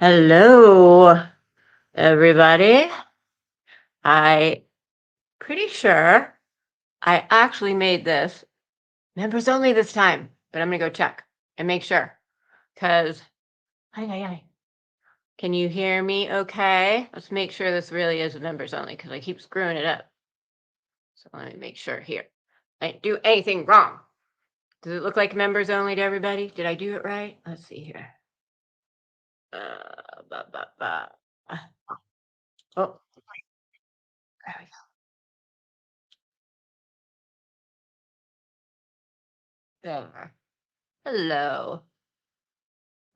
Hello, everybody. I pretty sure I actually made this members only this time, but I'm gonna go check and make sure. Cause hi. Can you hear me okay? Let's make sure this really is members only because I keep screwing it up. So let me make sure here. I didn't do anything wrong. Does it look like members only to everybody? Did I do it right? Let's see here. Ba, ba, ba. Oh, there we go. There. Hello.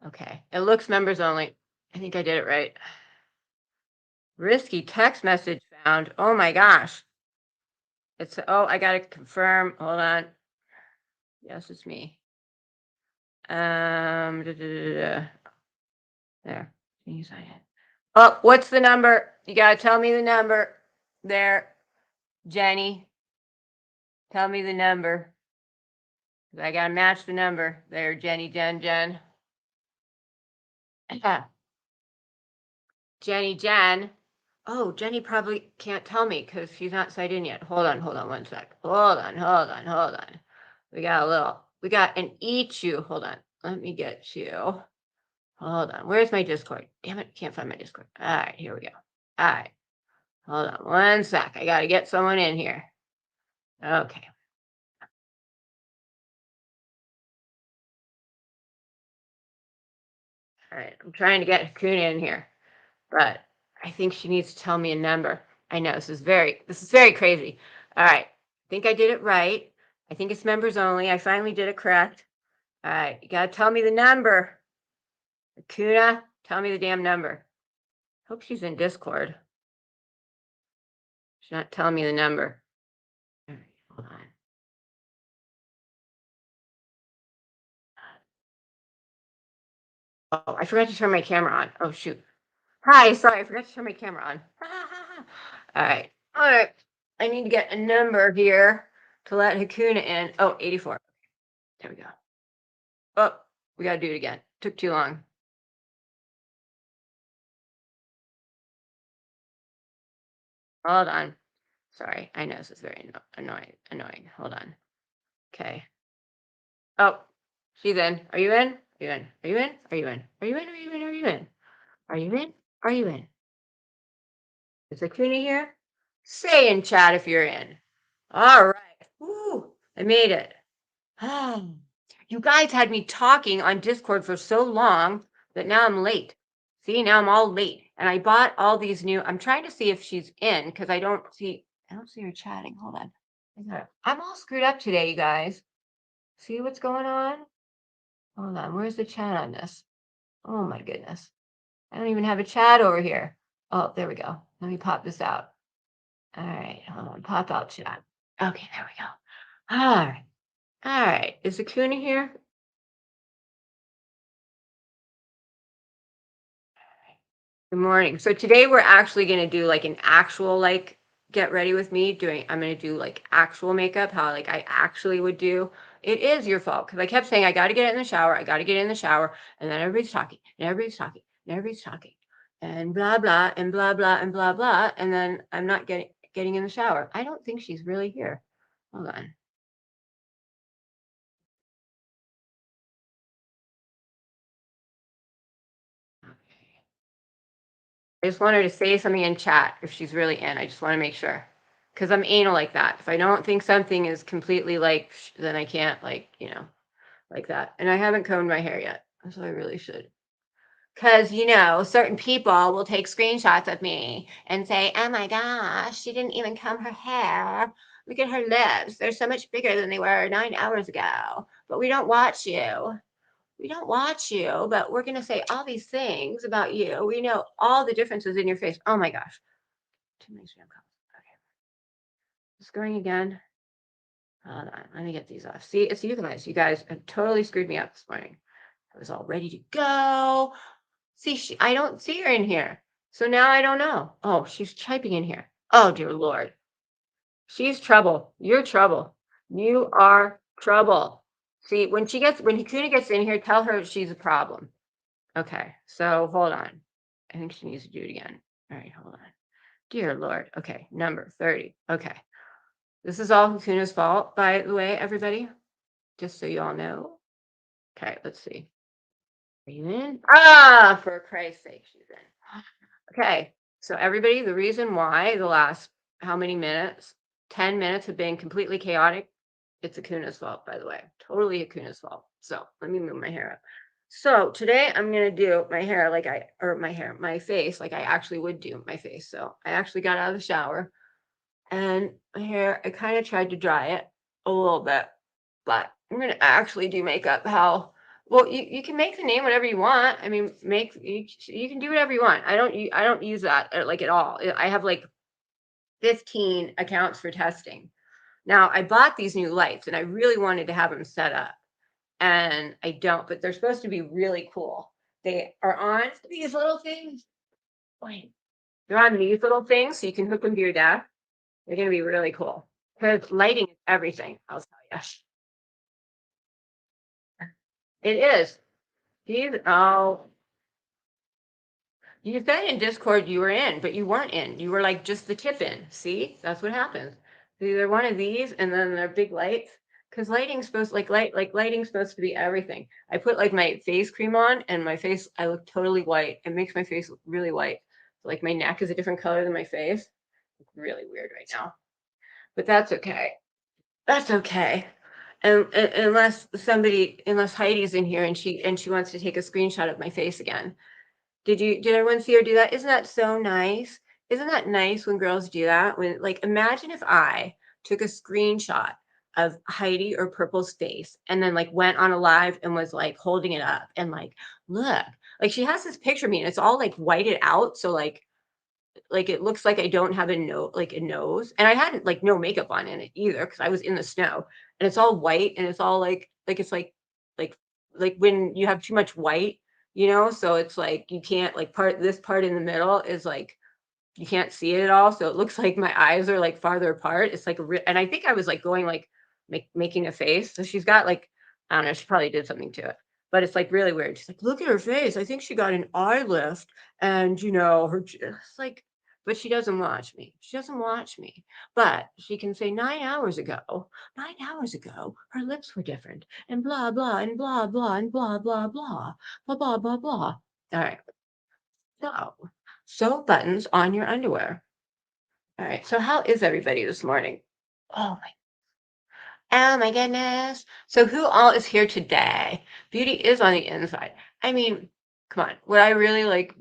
Okay. It looks members only. I think I did it right. Risky text message found. Oh my gosh. I gotta confirm. Hold on. Yes, it's me. There. Can you sign it? Oh, what's the number? You gotta tell me the number. There. Jenny. Tell me the number. I gotta match the number. There, Jenny, Jen. Jen. Oh, Jenny probably can't tell me because she's not signed in yet. Hold on 1 sec. Hold on. We got an you. Hold on. Let me get you. Hold on. Where's my Discord? Damn it, can't find my Discord. All right, here we go. All right. Hold on 1 sec. I gotta get someone in here. Okay. All right. I'm trying to get Hakuna in here, but I think she needs to tell me a number. I know this is very crazy. All right. I think I did it right. I think it's members only. I finally did it correct. All right. You got to tell me the number. Akuna, tell me the damn number. Hope she's in Discord. She's not telling me the number. All right. Hold on. Oh, I forgot to turn my camera on. Oh, shoot. Hi. Sorry. I forgot to turn my camera on. All right. All right. I need to get a number here to let Hakuna in. Oh, 84. There we go. Oh, we got to do it again. Took too long. Hold on. Sorry. I know this is very annoying. Hold on. Okay. Oh, she's in. Are you in? Are you in? Are you in? Are you in? Are you in? Are you in? Are you in? Are you in? Are you in? Is Akuna here? Say in chat if you're in. All right. Ooh, I made it. You guys had me talking on Discord for so long that now I'm late. See, now I'm all late. And I bought all these new. I'm trying to see if she's in because I don't see her chatting. Hold on. I'm all screwed up today, you guys. See what's going on? Hold on. Where's the chat on this? Oh my goodness. I don't even have a chat over here. Oh, there we go. Let me pop this out. All right. Hold on. Pop out chat. Okay, there we go. All right. All right. Is Akuna here? Good morning. So today we're actually going to do like an actual get ready with me I'm going to do like actual makeup, how like I actually would do. It is your fault because I kept saying I got to get in the shower. I got to get in the shower. And then everybody's talking and everybody's talking and everybody's talking and blah, blah, and blah, blah, and blah, blah. And then I'm not getting in the shower. I don't think she's really here. Hold on. I just want her to say something in chat if she's really in. I just want to make sure. Because I'm anal like that. If I don't think something is completely then I can't like that. And I haven't combed my hair yet. So I really should. Because, certain people will take screenshots of me and say, oh my gosh, she didn't even comb her hair. Look at her lips. They're so much bigger than they were 9 hours ago. But we don't watch you. We don't watch you, but we're going to say all these things about you. We know all the differences in your face. Oh my gosh. Too many spam calls. Okay. It's going again. Hold on. Let me get these off. See, it's you guys. You guys have totally screwed me up this morning. I was all ready to go. See, I don't see her in here. So now I don't know. Oh, she's typing in here. Oh, dear Lord. She's trouble. You're trouble. You are trouble. See, when Hakuna gets in here, tell her she's a problem. Okay, so hold on. I think she needs to do it again. All right, hold on. Dear Lord. Okay, number 30. Okay. This is all Hakuna's fault, by the way, everybody. Just so you all know. Okay, let's see. Are you in? Ah, for Christ's sake, she's in. Okay, so everybody, the reason why the last how many minutes? 10 minutes have been completely chaotic. It's Akuna's fault, by the way. Totally Akuna's fault. So let me move my hair up. So today I'm gonna do my hair like my face like I actually would do my face. So I actually got out of the shower and my hair, I kind of tried to dry it a little bit, but I'm gonna actually do makeup how well you can make the name whatever you want. I mean, you can do whatever you want. I don't use that like at all. I have like 15 accounts for testing. Now I bought these new lights and I really wanted to have them set up and I don't, but they're supposed to be really cool. They are on these little things. Wait, they're on these little things so you can hook them to your desk. They're going to be really cool because lighting is everything. I'll tell you. It is. Oh, you said in Discord you were in, but you weren't in. You were like just the tip in. See, that's what happens. It's either one of these and then they're big lights. Because lighting's supposed like lighting's supposed to be everything. I put like my face cream on and my face, I look totally white. It makes my face look really white. Like my neck is a different color than my face. It's really weird right now. But that's okay. That's okay. And unless Heidi's in here and she wants to take a screenshot of my face again. Did everyone see her do that? Isn't that so nice? Isn't that nice when girls do that? When like imagine if I took a screenshot of Heidi or Purple's face and then like went on a live and was like holding it up and like, look, like she has this picture of me and it's all like whited out. So like it looks like I don't have a nose. And I hadn't like no makeup on in it either because I was in the snow and it's all white and it's all like it's like like when you have too much white, you know, so it's like you can't like this part in the middle is like you can't see it at all. So it looks like my eyes are like farther apart. It's like and I think I was like going like making a face. So she's got like I don't know, she probably did something to it. But it's like really weird. She's like, look at her face. I think she got an eye lift and you know, it's like but she doesn't watch me. She doesn't watch me. But she can say 9 hours ago, 9 hours ago, her lips were different and blah blah and blah blah and blah blah blah blah blah blah blah. All right. So sew buttons on your underwear. All right. So how is everybody this morning? Oh oh my goodness. So who all is here today? Beauty is on the inside. I mean, come on. Would I really like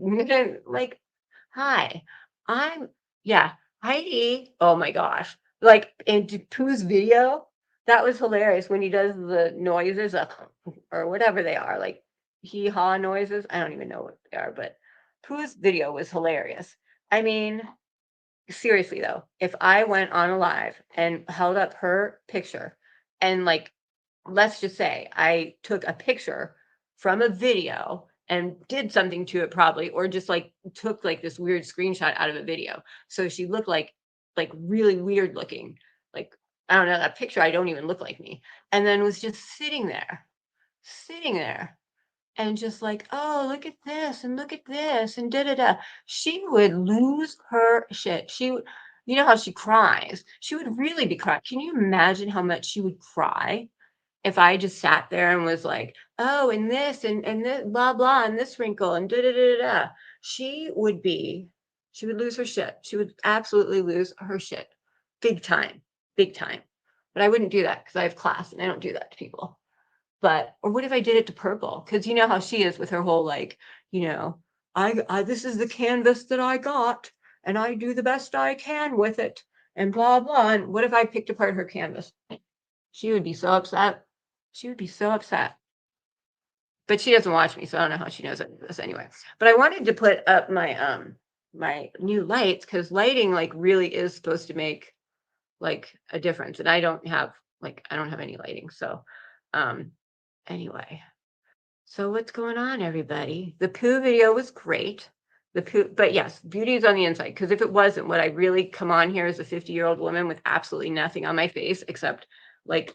hi. I'm yeah, Heidi. Oh my gosh. Like in Pooh's video, that was hilarious when he does the noises or whatever they are, like hee haw noises. I don't even know what they are, but Pooh's video was hilarious. I mean, seriously though, if I went on a live and held up her picture and like let's just say I took a picture from a video and did something to it probably or just like took like this weird screenshot out of a video. So she looked like really weird looking. Like I don't know, that picture I don't even look like me. And then was just sitting there and just like, "Oh, look at this and look at this and da da da." She would lose her shit. She would, you know how she cries. She would really be crying. Can you imagine how much she would cry if I just sat there and was like, "Oh, and this and this blah blah and this wrinkle and da da da da." Da." She would lose her shit. She would absolutely lose her shit, big time, big time. But I wouldn't do that because I have class and I don't do that to people. But or what if I did it to Purple? Because you know how she is with her whole like, you know, I this is the canvas that I got, and I do the best I can with it, and blah blah. And what if I picked apart her canvas? She would be so upset. She would be so upset. But she doesn't watch me, so I don't know how she knows this anyway. But I wanted to put up my new lights because lighting like really is supposed to make like a difference. And I don't have any lighting. So anyway. So what's going on, everybody? The poo video was great. The poo, but yes, beauty is on the inside. Because if it wasn't, would I really come on here as a 50-year-old woman with absolutely nothing on my face except like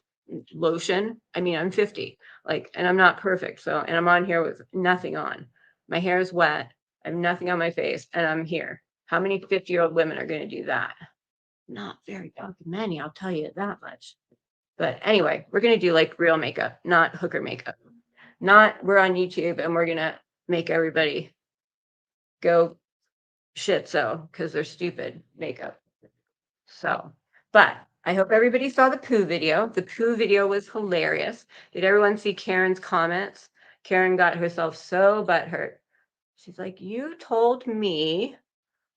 lotion? I mean, I'm 50, like, and I'm not perfect. So, and I'm on here with nothing on. My hair is wet. I have nothing on my face, and I'm here. How many 50-year-old women are going to do that? Not very fucking many, I'll tell you that much. But anyway, we're going to do like real makeup, not hooker makeup. Not we're on YouTube and we're going to make everybody go shit so because they're stupid makeup. So, but I hope everybody saw the poo video. The poo video was hilarious. Did everyone see Karen's comments? Karen got herself so butthurt. She's like, you told me.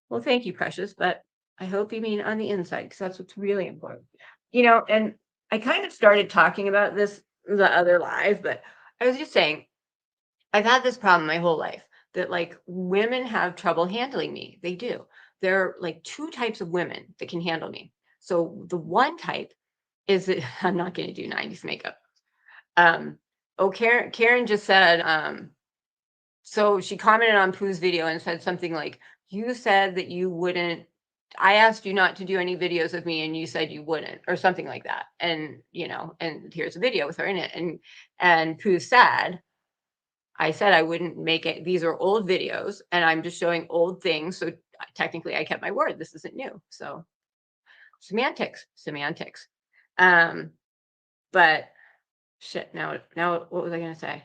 Well, thank you, precious, but I hope you mean on the inside because that's what's really important. You know, and I kind of started talking about this the other live, but I was just saying, I've had this problem my whole life that like women have trouble handling me. They do. There are like two types of women that can handle me. So the one type is that I'm not going to do 90s makeup. Oh, Karen just said, so she commented on Pooh's video and said something like, you said that you wouldn't, I asked you not to do any videos of me and you said you wouldn't, or something like that. And, you know, and here's a video with her in it. And Pooh said, I said I wouldn't make it. These are old videos and I'm just showing old things. So technically I kept my word. This isn't new. So semantics. But shit, now what was I going to say?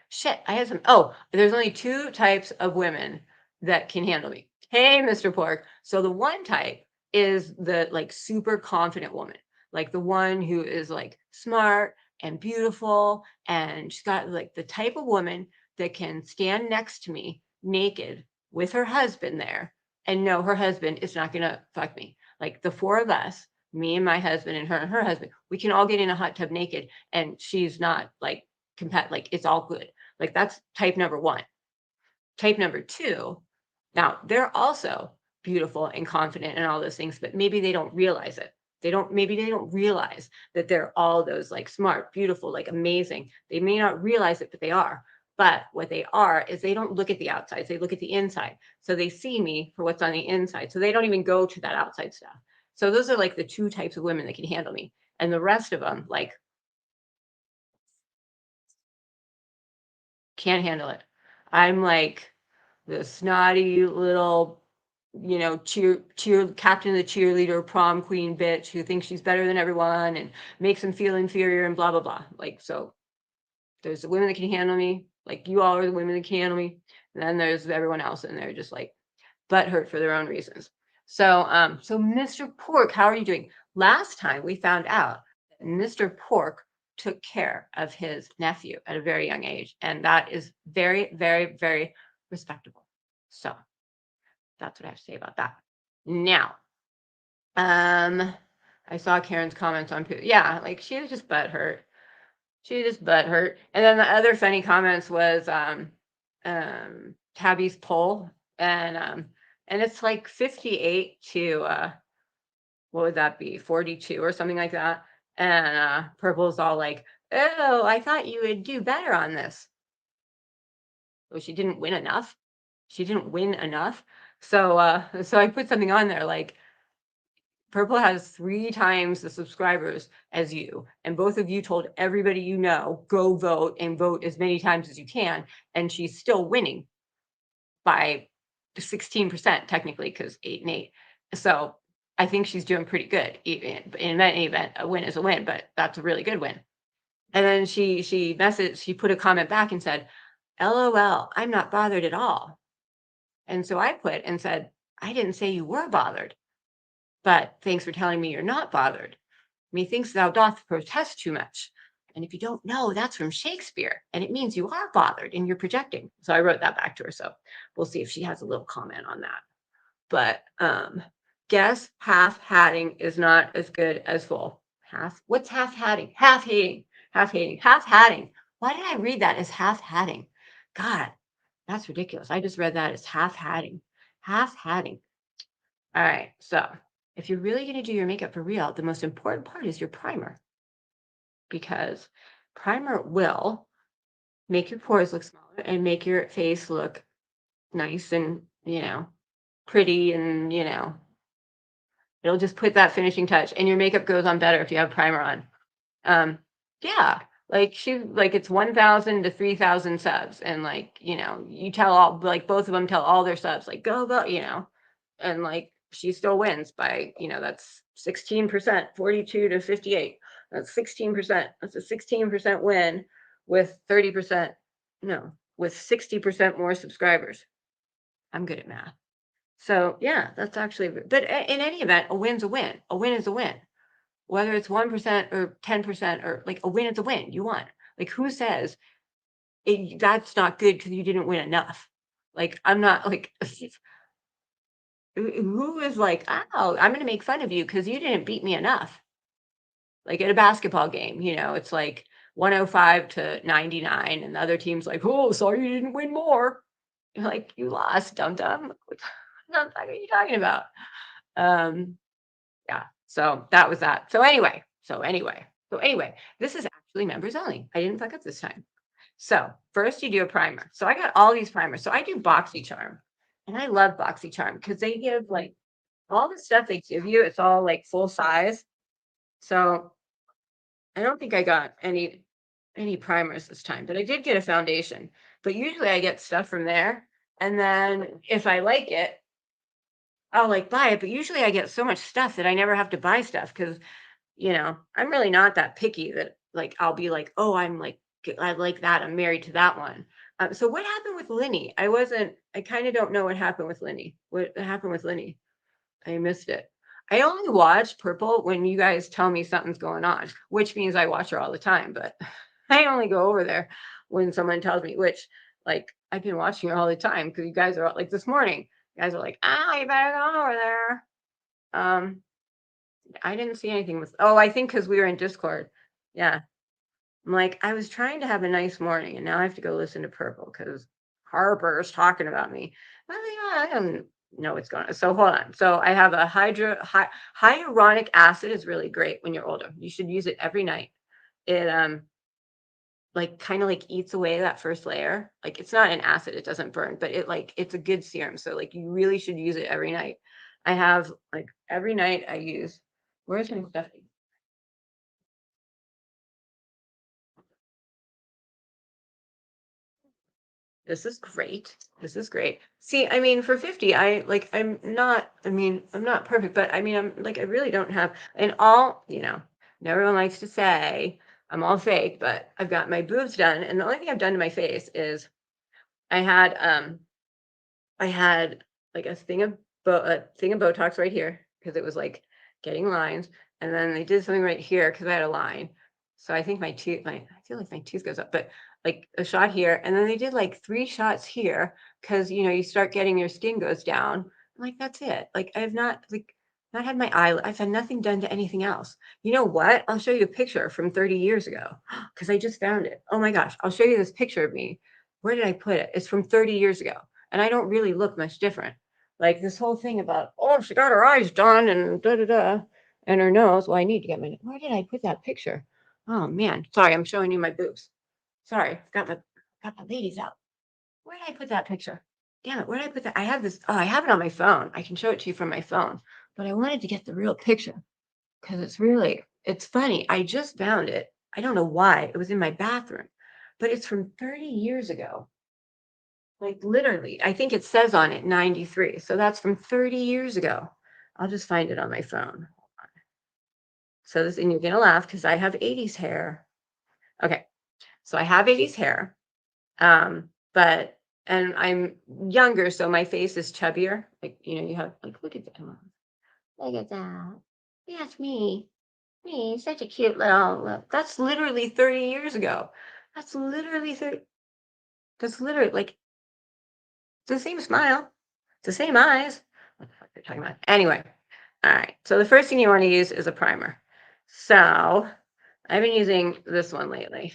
Shit, I had some. Oh, there's only two types of women that can handle me. Hey, Mr. Pork. So the one type is the like super confident woman, like the one who is like smart and beautiful. And she's got like the type of woman that can stand next to me naked with her husband there and know her husband is not going to fuck me. Like the four of us, me and my husband and her husband, we can all get in a hot tub naked and she's not like like it's all good. Like that's type number one. Type number two, now they're also beautiful and confident and all those things, but maybe they don't realize it. Maybe they don't realize that they're all those like smart, beautiful, like amazing. They may not realize it, but they are. But what they are is they don't look at the outside, they look at the inside. So they see me for what's on the inside. So they don't even go to that outside stuff. So those are like the two types of women that can handle me. And the rest of them, like, can't handle it. I'm like the snotty little, you know, cheer captain of the cheerleader, prom queen bitch who thinks she's better than everyone and makes them feel inferior and blah blah blah. Like, so there's the women that can handle me, like you all are the women that can handle me, and then there's everyone else, and they're just like butthurt for their own reasons. So so Mr. Pork, how are you doing? Last time we found out that Mr. Pork took care of his nephew at a very young age, and that is very, very, very respectable. So that's what I have to say about that. Now, I saw Karen's comments on Pooh. Yeah, like she was just butthurt. She was just butthurt. And then the other funny comments was Tabby's poll, and it's like 58 to what would that be, 42 or something like that. And Purple's all like, oh, I thought you would do better on this. Well, she didn't win enough. So so I put something on there like Purple has 3 times the subscribers as you, and both of you told everybody you know, go vote and vote as many times as you can, and she's still winning by 16% technically, because 8 and 8. So I think she's doing pretty good. In any event, a win is a win, but that's a really good win. And then she put a comment back and said, LOL, I'm not bothered at all. And so I put and said, I didn't say you were bothered, but thanks for telling me you're not bothered. Methinks thou doth protest too much. And if you don't know, that's from Shakespeare, and it means you are bothered and you're projecting. So I wrote that back to her. So we'll see if she has a little comment on that. But guess half-hatting is not as good as full. What's half-hatting? Half-hating. Why did I read that as half-hatting? God, that's ridiculous. I just read that as half-hatting. Half-hatting. All right, so if you're really going to do your makeup for real, the most important part is your primer, because primer will make your pores look smaller and make your face look nice and, you know, pretty, and, you know, it'll just put that finishing touch, and your makeup goes on better if you have primer on. Yeah, Like it's 1,000 to 3,000 subs, and like, you tell all, like both of them tell all their subs like go, and like she still wins by, that's 16%, 42 to 58. That's 16%. That's a 16% win with 30%, no, with 60% more subscribers. I'm good at math. So yeah, that's actually, but in any event, a win's a win. A win is a win. Whether it's 1% or 10% or like a win is a win. You won. Like who says that's not good because you didn't win enough? Like I'm not like who is like, oh, I'm gonna make fun of you because you didn't beat me enough. Like at a basketball game, it's like 105 to 99, and the other team's like, oh, sorry you didn't win more. You're like, you lost, dum dum. What the fuck are you talking about? Um, yeah, so that was that. So anyway, this is actually members only. I didn't fuck up this time. So first you do a primer. So I got all these primers. So I do BoxyCharm, and I love BoxyCharm because they give like all the stuff they give you. It's all like full size. So I don't think I got any primers this time, but I did get a foundation. But usually I get stuff from there, and then if I like it, I'll like buy it. But usually I get so much stuff that I never have to buy stuff because I'm really not that picky that like I'll be like, oh, I like that. I'm married to that one. So what happened with Linny? I kind of don't know what happened with Linny. What happened with Linny? I missed it. I only watch Purple when you guys tell me something's going on, which means I watch her all the time, but I only go over there when someone tells me, which like I've been watching her all the time because you guys are like this morning. You guys are like, you better go over there. Um, I didn't see anything with, oh, I think because we were in Discord. Yeah. I'm like, I was trying to have a nice morning and now I have to go listen to Purple because Harper's talking about me. I don't know what's going on. So hold on. So I have a hyaluronic acid is really great when you're older. You should use it every night. It like kind of like eats away that first layer. Like it's not an acid, it doesn't burn, but it's a good serum. So like you really should use it every night. I have like every night I use, where's my stuff? This is great. This is great. See, I mean, for 50, I'm not perfect, but I mean, I'm like, I really don't have, and all, and everyone likes to say I'm all fake, but I've got my boobs done. And the only thing I've done to my face is I had, I had like a thing of Botox right here because it was like getting lines, and then they did something right here because I had a line. So I think I feel like my tooth goes up, but like a shot here, and then they did like 3 shots here because you start getting your skin goes down. I'm like, that's it. Like I've not had my eye. I've had nothing done to anything else. You know what? I'll show you a picture from 30 years ago because I just found it. Oh my gosh, I'll show you this picture of me. Where did I put it? It's from 30 years ago. And I don't really look much different. Like this whole thing about, oh, she got her eyes done and da da da, and her nose. Well, I need to get my. Where did I put that picture? Oh man, sorry, I'm showing you my boobs. Sorry, got my ladies out. Where did I put that picture? Damn it, where did I put that? I have this. Oh, I have it on my phone. I can show it to you from my phone. But I wanted to get the real picture because it's funny. I just found it. I don't know why. It was in my bathroom, but it's from 30 years ago. Like literally, I think it says on it 93. So that's from 30 years ago. I'll just find it on my phone. So this, and you're gonna laugh because I have 80s hair. Okay, so I have 80s hair. But and I'm younger, so my face is chubbier. Like, you have like look at that. Look at that. That's me. Me, such a cute little that's literally 30 years ago. That's literally 30. That's literally like the same smile, the same eyes. What the fuck they're talking about? Anyway, all right. So the first thing you want to use is a primer. So I've been using this one lately.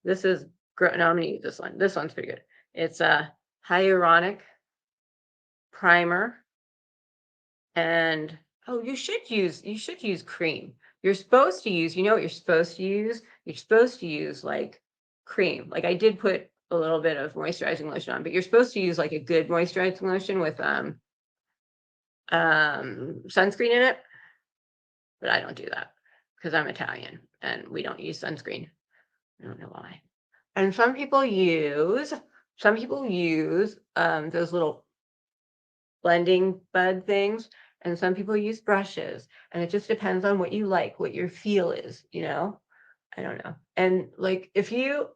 This is no, I'm gonna use this one. This one's pretty good. It's a hyaluronic primer, and oh, you should use cream. You're supposed to use. You know what you're supposed to use? You're supposed to use like cream. Like I did put a little bit of moisturizing lotion on, but you're supposed to use like a good moisturizing lotion with sunscreen in it, but I don't do that because I'm Italian and we don't use sunscreen. I don't know why. And some people use those little blending bud things, and some people use brushes, and it just depends on what you like, what your feel is, you know? I don't know. And like if you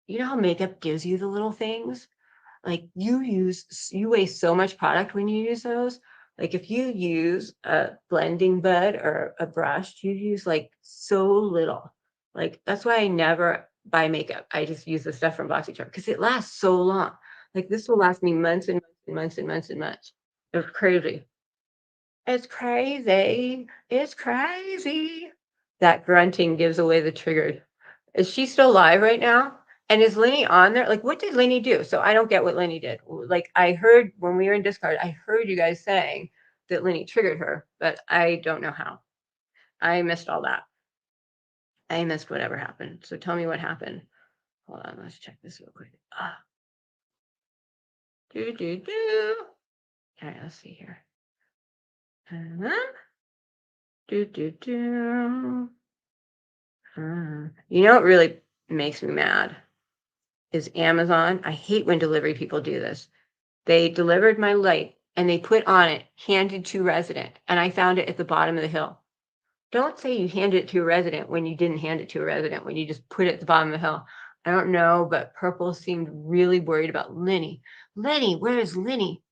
know how makeup gives you the little things? Like you waste so much product when you use those. Like if you use a blending bud or a brush, you use like so little. Like that's why I never buy makeup. I just use the stuff from BoxyCharm because it lasts so long. Like this will last me months and months and months and months and months. It's crazy. It's crazy. It's crazy. That grunting gives away the triggered. Is she still live right now? And is Lenny on there? Like, what did Lenny do? So I don't get what Lenny did. Like, I heard when we were in Discord, I heard you guys saying that Lenny triggered her, but I don't know how. I missed all that. I missed whatever happened. So tell me what happened. Hold on, let's check this real quick. Do do do. All right, let's see here. Do do do. You know what really makes me mad is Amazon. I hate when delivery people do this. They delivered my light and they put on it handed to resident, and I found it at the bottom of the hill. Don't say you handed it to a resident when you didn't hand it to a resident, when you just put it at the bottom of the hill. I don't know, but Purple seemed really worried about Lenny. Lenny, where is Lenny?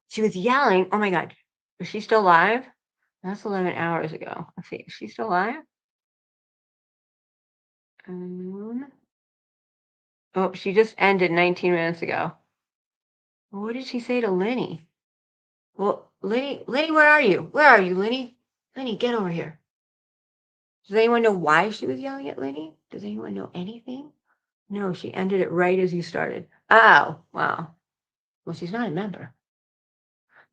She was yelling. Oh my God. Is she still alive? That's 11 hours ago. Let's see. Is she still alive? Oh, she just ended 19 minutes ago. What did she say to Lenny? Well, Lenny, where are you? Where are you, Lenny? Lenny, get over here. Does anyone know why she was yelling at Lenny? Does anyone know anything? No, she ended it right as you started. Oh, wow. Well, she's not a member.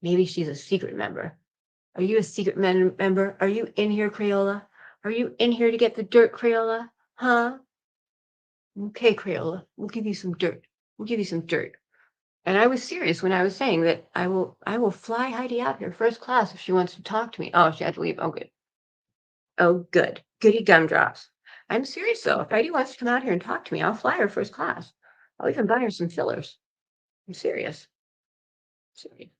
Maybe she's a secret member. Are you a secret member? Are you in here, Crayola? Are you in here to get the dirt, Crayola? Huh? Okay, Crayola, we'll give you some dirt. We'll give you some dirt. And I was serious when I was saying that I will fly Heidi out here first class if she wants to talk to me. Oh, she had to leave. Oh, good. Oh, good. Goody gumdrops. I'm serious though. If Heidi wants to come out here and talk to me, I'll fly her first class. I'll even buy her some fillers. I'm serious. Serious.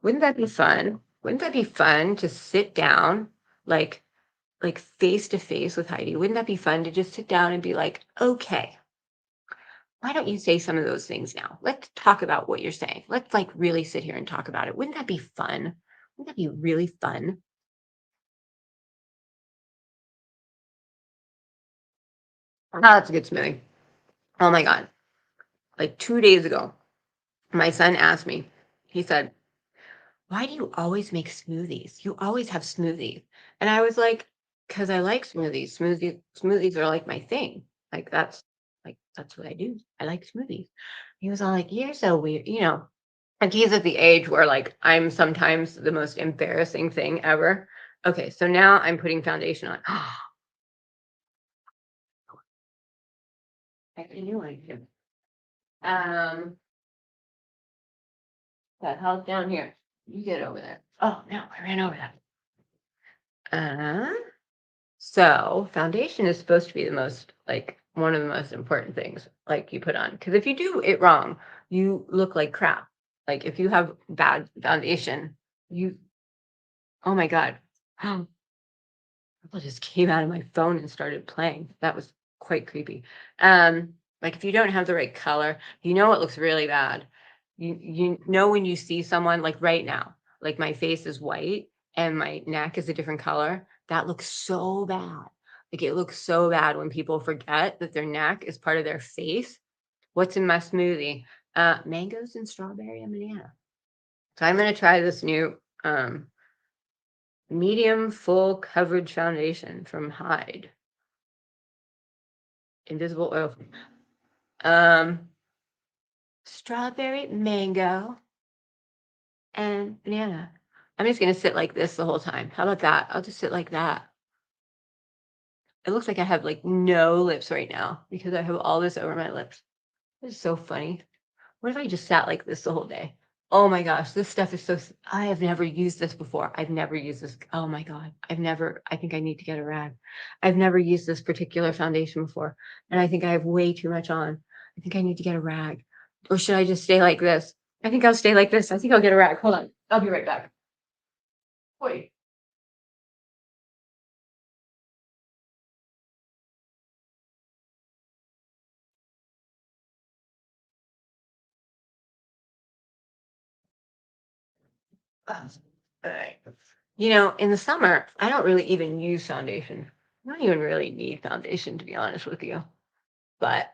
Wouldn't that be fun? Wouldn't that be fun to sit down like face to face with Heidi? Wouldn't that be fun to just sit down and be like, okay, why don't you say some of those things now? Let's talk about what you're saying. Let's like really sit here and talk about it. Wouldn't that be fun? Wouldn't that be really fun? Oh, that's a good smoothie. Oh my God. Like 2 days ago, my son asked me, he said, why do you always make smoothies? You always have smoothies. And I was because I like smoothies. Smoothies are like my thing. That's what I do. I like smoothies. He was all like, you're so weird, you know. And he's at the age where like I'm sometimes the most embarrassing thing ever. Okay, so now I'm putting foundation on. I knew I could. The hell's down here? You get over there. Oh no, I ran over that. So foundation is supposed to be the most like one of the most important things like you put on, because if you do it wrong, you look like crap. Like if you have bad foundation, you oh my God. People just came out of my phone and started playing. That was quite creepy. Like if you don't have the right color, you know it looks really bad. You know when you see someone like right now, like my face is white and my neck is a different color. That looks so bad. Like it looks so bad when people forget that their neck is part of their face. What's in my smoothie? Mangoes and strawberry and banana. So I'm gonna try this new medium full coverage foundation from Hyde. Invisible oil. Strawberry, mango, and banana. I'm just gonna sit like this the whole time. How about that? I'll just sit like that. It looks like I have like no lips right now because I have all this over my lips. It's so funny. What if I just sat like this the whole day? Oh my gosh, this stuff is so I have never used this before. I've never used this. Oh my God. I think I need to get a rag. I've never used this particular foundation before, and I think I have way too much on. I think I need to get a rag. Or should I just stay like this? I think I'll stay like this. I think I'll get a rag. Hold on. I'll be right back. Wait. All right. In the summer, I don't really even use foundation. I don't even really need foundation, to be honest with you. But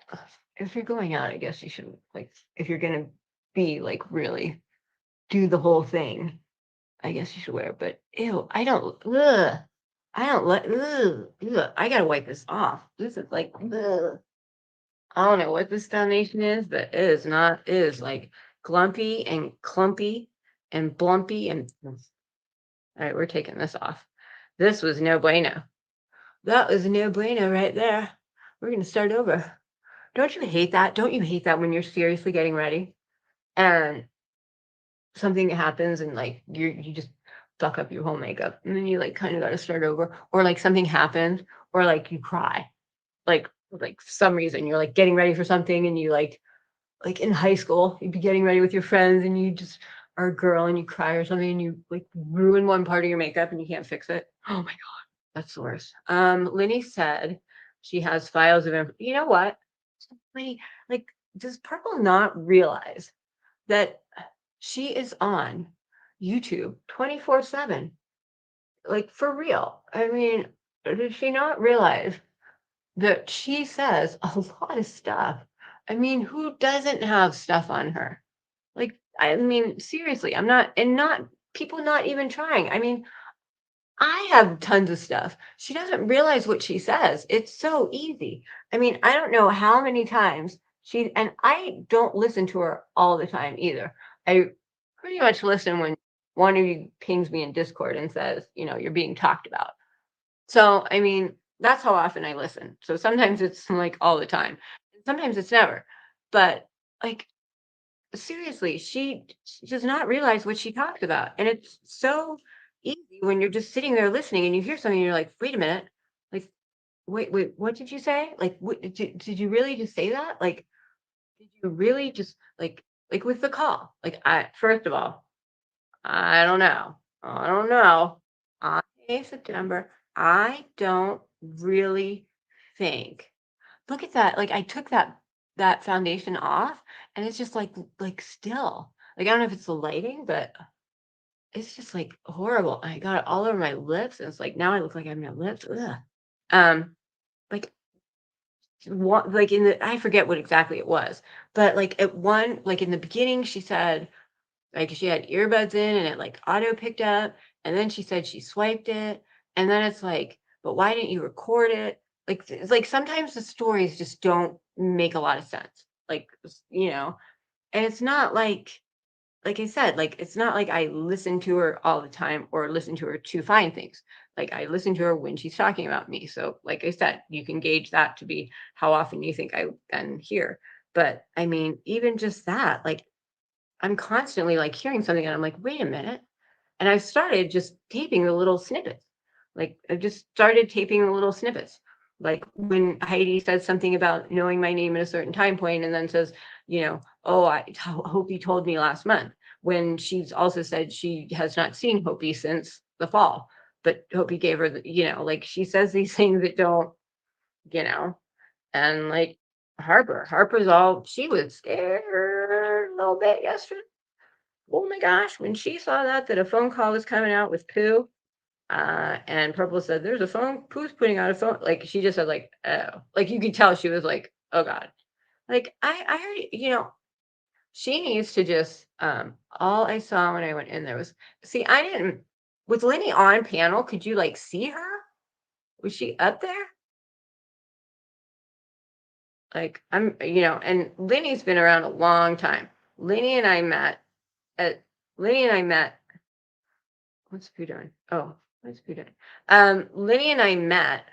if you're going out, I guess you should, like, if you're gonna be like really do the whole thing, I guess you should wear it. But ew, I don't let, I gotta wipe this off. This is like, I don't know what this foundation is, but it is not, it is like glumpy and clumpy and blumpy and, all right, we're taking this off. This was no bueno. That was no bueno right there. We're gonna start over. Don't you hate that? Don't you hate that when you're seriously getting ready and something happens and like you just fuck up your whole makeup and then you like kind of got to start over, or like something happens, or like you cry, like for some reason you're like getting ready for something and you like in high school you'd be getting ready with your friends and you just are a girl and you cry or something and you like ruin one part of your makeup and you can't fix it. Oh my God, that's the worst. Linny said she has files of you know what? Somebody, like, does Purple not realize that she is on YouTube 24/7? Like, for real. I mean, does she not realize that she says a lot of stuff? I mean, who doesn't have stuff on her? Like, I mean, seriously, I'm not, and not people not even trying. I mean, I have tons of stuff. She doesn't realize what she says. It's so easy. I mean, I don't know how many times and I don't listen to her all the time either. I pretty much listen when one of you pings me in Discord and says, you're being talked about. So, I mean, that's how often I listen. So sometimes it's like all the time. Sometimes it's never. But like, seriously, she does not realize what she talks about, and it's so easy when you're just sitting there listening and you hear something and you're like, "Wait a minute, like, wait, what did you say? Like, what did you really just say that? Like, did you really just like with the call? Like, I first of all, I don't know, I don't know. I September, I don't really think. Look at that, like, I took that foundation off, and it's just, still. Like, I don't know if it's the lighting, but it's just, like, horrible. I got it all over my lips, and it's like, now I look like I have no lips, ugh. Um, like, what like, in the I forget what exactly it was, but, like, at one like, in the beginning, she said, like, she had earbuds in, and it, like, auto picked up, and then she said she swiped it, and then it's like, "But why didn't you record it?" Like, it's like, sometimes the stories just don't make a lot of sense, and it's not like I said, like, it's not like I listen to her all the time or listen to her to find things. Like, I listen to her when she's talking about me, so, like I said, you can gauge that to be how often you think I then hear, but, I mean, even just that, like, I'm constantly, like, hearing something and I'm like, "Wait a minute." And I started just taping the little snippets. Like, I just started taping the little snippets. Like, when Heidi said something about knowing my name at a certain time point and then says, "Oh, Hopi told me last month," when she's also said she has not seen Hopi since the fall, but Hopi gave her like, she says these things that don't, you know, and, like, Harper's all she was scared a little bit yesterday. Oh my gosh, when she saw that a phone call was coming out with Pooh, and Purple said, "There's a phone. Pooh's putting out a phone." Like, she just said, like, "Oh," like, you could tell she was like, "Oh God." Like, I already, she needs to just. All I saw when I went in there was, see, I didn't. Was Lenny on panel? Could you like see her? Was she up there? Like, and Lenny's been around a long time. Lenny and I met at. Lenny and I met. What's Pooh doing? Oh, what's Pooh doing? Lenny and I met.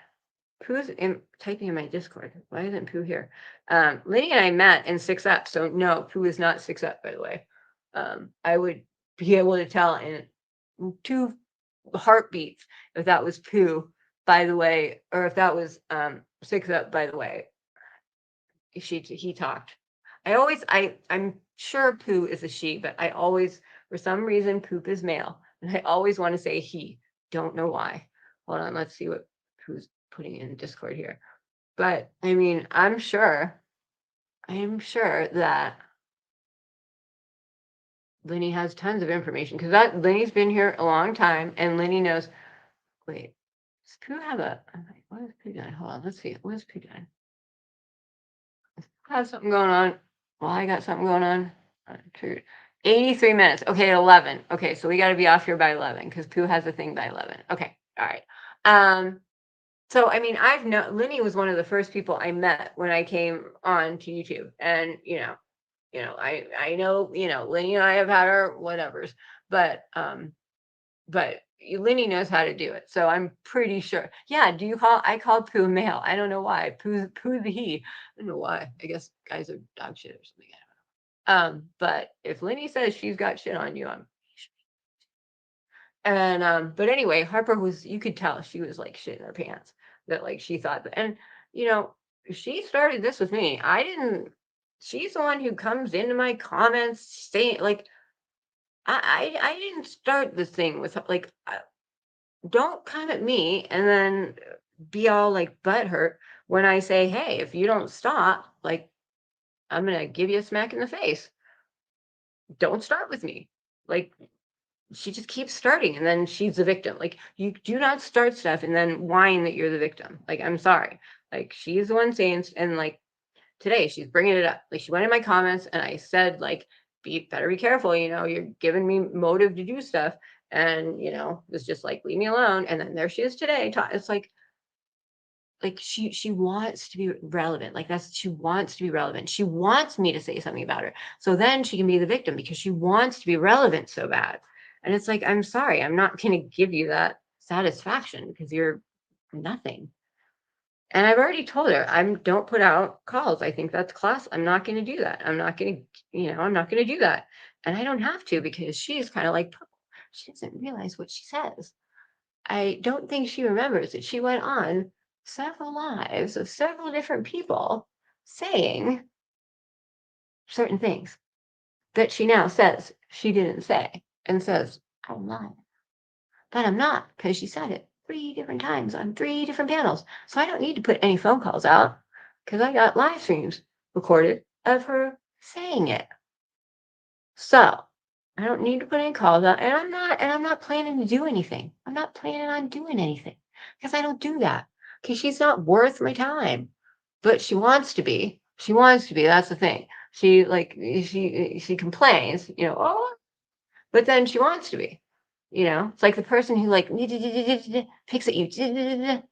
Pooh's typing in my Discord. Why isn't Pooh here? Lenny and I met in 6 Up. So no, Pooh is not 6 Up, by the way. I would be able to tell in 2 heartbeats if that was Pooh, by the way, or if that was, 6 Up, by the way. He talked. I'm sure Pooh is a she, but I always, for some reason, Poop is male, and I always wanna say he. Don't know why. Hold on, let's see what Pooh's putting in Discord here. But, I mean, I am sure that Lenny has tons of information because that Lenny's been here a long time, and Lenny knows. Wait, does Pooh have a? I'm like, what is Pooh doing? Hold on, let's see. What is Pooh doing? Has something going on. Well, I got something going on. 83 minutes. Okay, at 11. Okay, so we got to be off here by 11 because Pooh has a thing by 11. Okay, all right. So I mean, I've known Lenny was one of the first people I met when I came on to YouTube, and I know, Lenny and I have had our whatevers, but Lenny knows how to do it. So I'm pretty sure. Yeah, I call Pooh a male. I don't know why. Pooh the he. I don't know why. I guess guys are dog shit or something. But if Lenny says she's got shit on you, but anyway, Harper you could tell she was like shit in her pants. That like she thought that, and you know, she started this with me. I didn't. She's the one who comes into my comments saying like I didn't start this thing with like don't come at me and then be all like butthurt when I say, hey, if you don't stop, like I'm gonna give you a smack in the face. Don't start with me. Like she just keeps starting and then she's the victim. Like you do not start stuff and then whine that you're the victim. Like I'm sorry. Like she's the one saying, and like today she's bringing it up. Like she went in my comments and I said like better be careful, you're giving me motive to do stuff, and it's just like leave me alone. And then there she is today. It's like she wants to be relevant. Like she wants to be relevant. She wants me to say something about her. So then she can be the victim because she wants to be relevant so bad. And it's like, I'm sorry, I'm not going to give you that satisfaction because you're nothing. And I've already told her, don't put out calls. I think that's class. I'm not going to do that. I'm not going to do that. And I don't have to because she's kind of like purple. She doesn't realize what she says. I don't think she remembers that she went on several lives of several different people saying certain things that she now says she didn't say and says, I'm lying. But I'm not because she said it 3 different times on 3 different panels. So I don't need to put any phone calls out because I got live streams recorded of her saying it. So I don't need to put any calls out, and I'm not planning to do anything. I'm not planning on doing anything because I don't do that because she's not worth my time. But she wants to be. She wants to be. That's the thing. She complains, oh, but then she wants to be. It's like the person who like picks at you, and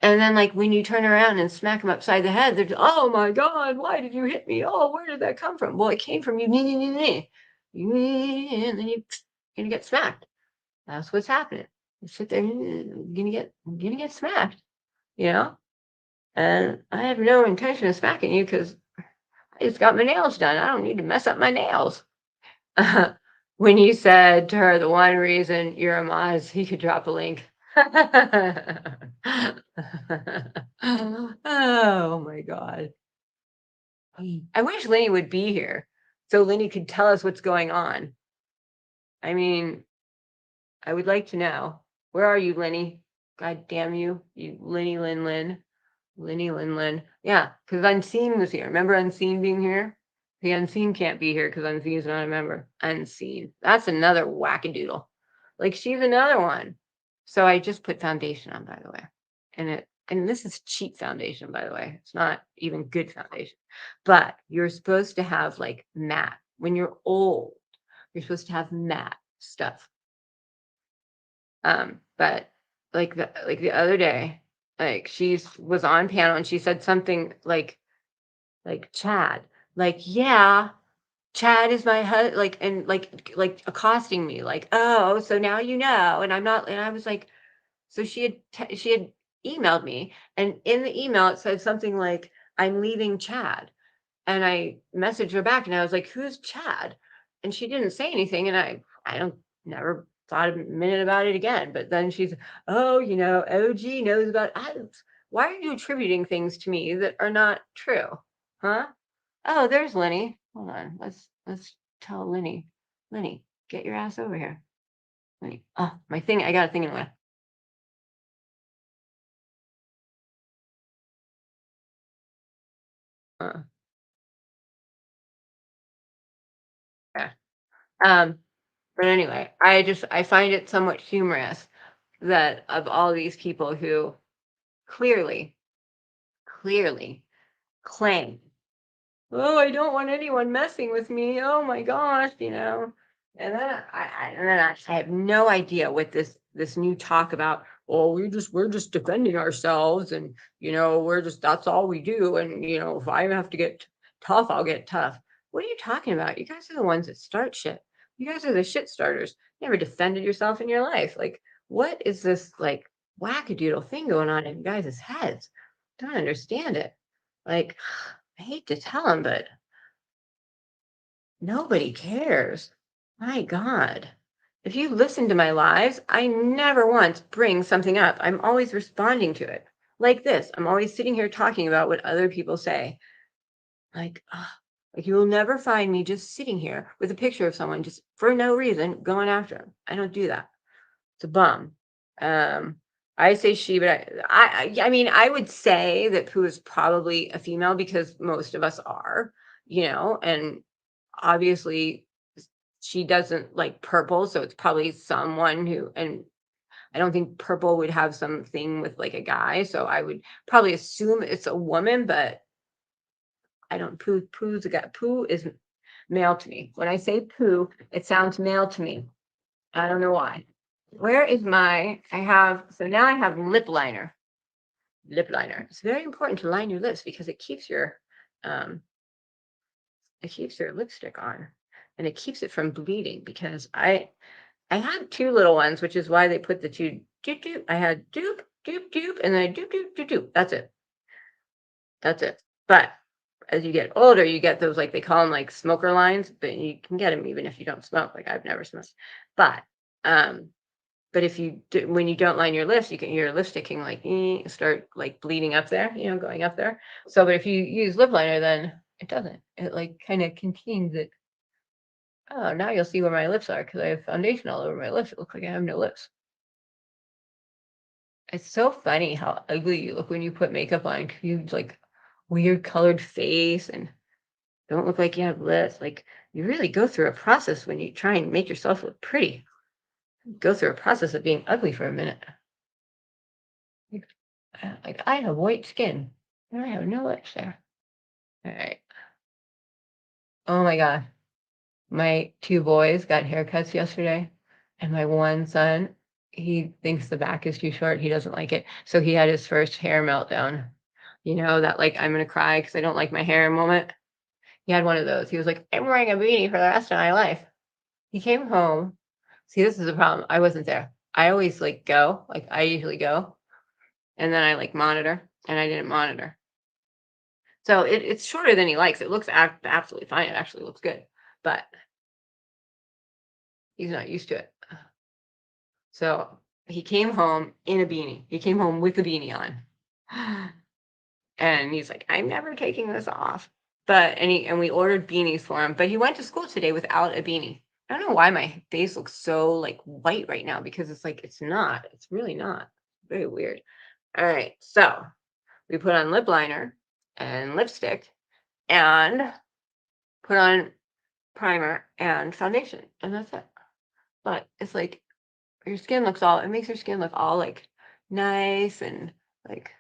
then like when you turn around and smack them upside the head, they're just, oh my God, why did you hit me? Oh, where did that come from? Well, it came from you, and then you're gonna get smacked. That's what's happening. You sit there, gonna get smacked, you know? And I have no intention of smacking you because I just got my nails done. I don't need to mess up my nails. When you said to her the one reason you're a mod is he could drop a link. Oh my God. I wish Lenny would be here so Lenny could tell us what's going on. I mean, I would like to know. Where are you, Lenny? God damn you, you Lenny Lin Lin. Lenny Lin Lin. Yeah, because Unseen was here. Remember Unseen being here? The Unseen can't be here because Unseen is not a member. Unseen. That's another wackadoodle. Like she's another one. So I just put foundation on, by the way. And this is cheap foundation, by the way. It's not even good foundation. But you're supposed to have like matte. When you're old, you're supposed to have matte stuff. But like the other day, like she was on panel and she said something like Chad, like, yeah, Chad is my husband, like, and like accosting me, like, oh, so now you know, and I'm not, and I was like, so she had emailed me, and in the email it said something like, I'm leaving Chad, and I messaged her back, and I was like, who's Chad? and she didn't say anything, and I don't never thought a minute about it again. But then she's, oh, OG knows about. Why are you attributing things to me that are not true? Huh? Oh, there's Lenny. Hold on. Let's tell Lenny. Lenny, get your ass over here. Lenny. Oh, my thing. I got a thing in the way. Uh, yeah. Um, but anyway, I find it somewhat humorous that of all these people who clearly, clearly claim, oh, I don't want anyone messing with me. Oh my gosh. And then I have no idea what this new talk about, oh, we're just defending ourselves, and we're just that's all we do. And if I have to get tough, I'll get tough. What are you talking about? You guys are the ones that start shit. You guys are the shit starters. You never defended yourself in your life. Like, what is this like wackadoodle thing going on in you guys' heads? Don't understand it. Like, I hate to tell them, but nobody cares. My God. If you listen to my lives, I never once bring something up. I'm always responding to it. Like this. I'm always sitting here talking about what other people say. Like, like you will never find me just sitting here with a picture of someone just for no reason going after them. I don't do that. It's a bum. Um, I say she, but I mean, I would say that Pooh is probably a female because most of us are, and obviously she doesn't like purple, so it's probably someone who, and I don't think purple would have something with like a guy, so I would probably assume it's a woman, but I don't. Pooh's a guy. Pooh is male to me. When I say Pooh, it sounds male to me. I don't know why. Where is so now I have lip liner. Lip liner. It's very important to line your lips because um, it keeps your lipstick on, and it keeps it from bleeding because I had two little ones, which is why they put the two doop doop. I had doop doop doop, and then I doop doop doop doop. That's it. That's it. But as you get older, you get those, like they call them like smoker lines, but you can get them even if you don't smoke. Like I've never smoked, but um, but if you do, when you don't line your lips, you can your lipstick can like start like bleeding up there, going up there. So, but if you use lip liner, then it doesn't. It like kind of contains it. Oh, now you'll see where my lips are because I have foundation all over my lips. It looks like I have no lips. It's so funny how ugly you look when you put makeup on. 'Cause you like weird colored face and don't look like you have lips. Like you really go through a process when you try and make yourself look pretty. Go through a process of being ugly for a minute. Like I have white skin and I have no lips there. All right. Oh my God. My two boys got haircuts yesterday, and my one son, he thinks the back is too short. He doesn't like it. So he had his first hair meltdown. That like I'm gonna cry because I don't like my hair moment. He had one of those. He was like, I'm wearing a beanie for the rest of my life. He came home. See, this is the problem. I wasn't there. I always like go, like I usually go, and then I like monitor, and I didn't monitor. So it's shorter than he likes. It looks absolutely fine. It actually looks good, but he's not used to it. So he came home in a beanie. He came home with a beanie on. And he's like, I'm never taking this off. And we ordered beanies for him, but he went to school today without a beanie. I don't know why my face looks so like white right now because it's like it's not. It's really not. Very weird. All right. So we put on lip liner and lipstick and put on primer and foundation. And that's it. But it's like it makes your skin look all like nice and like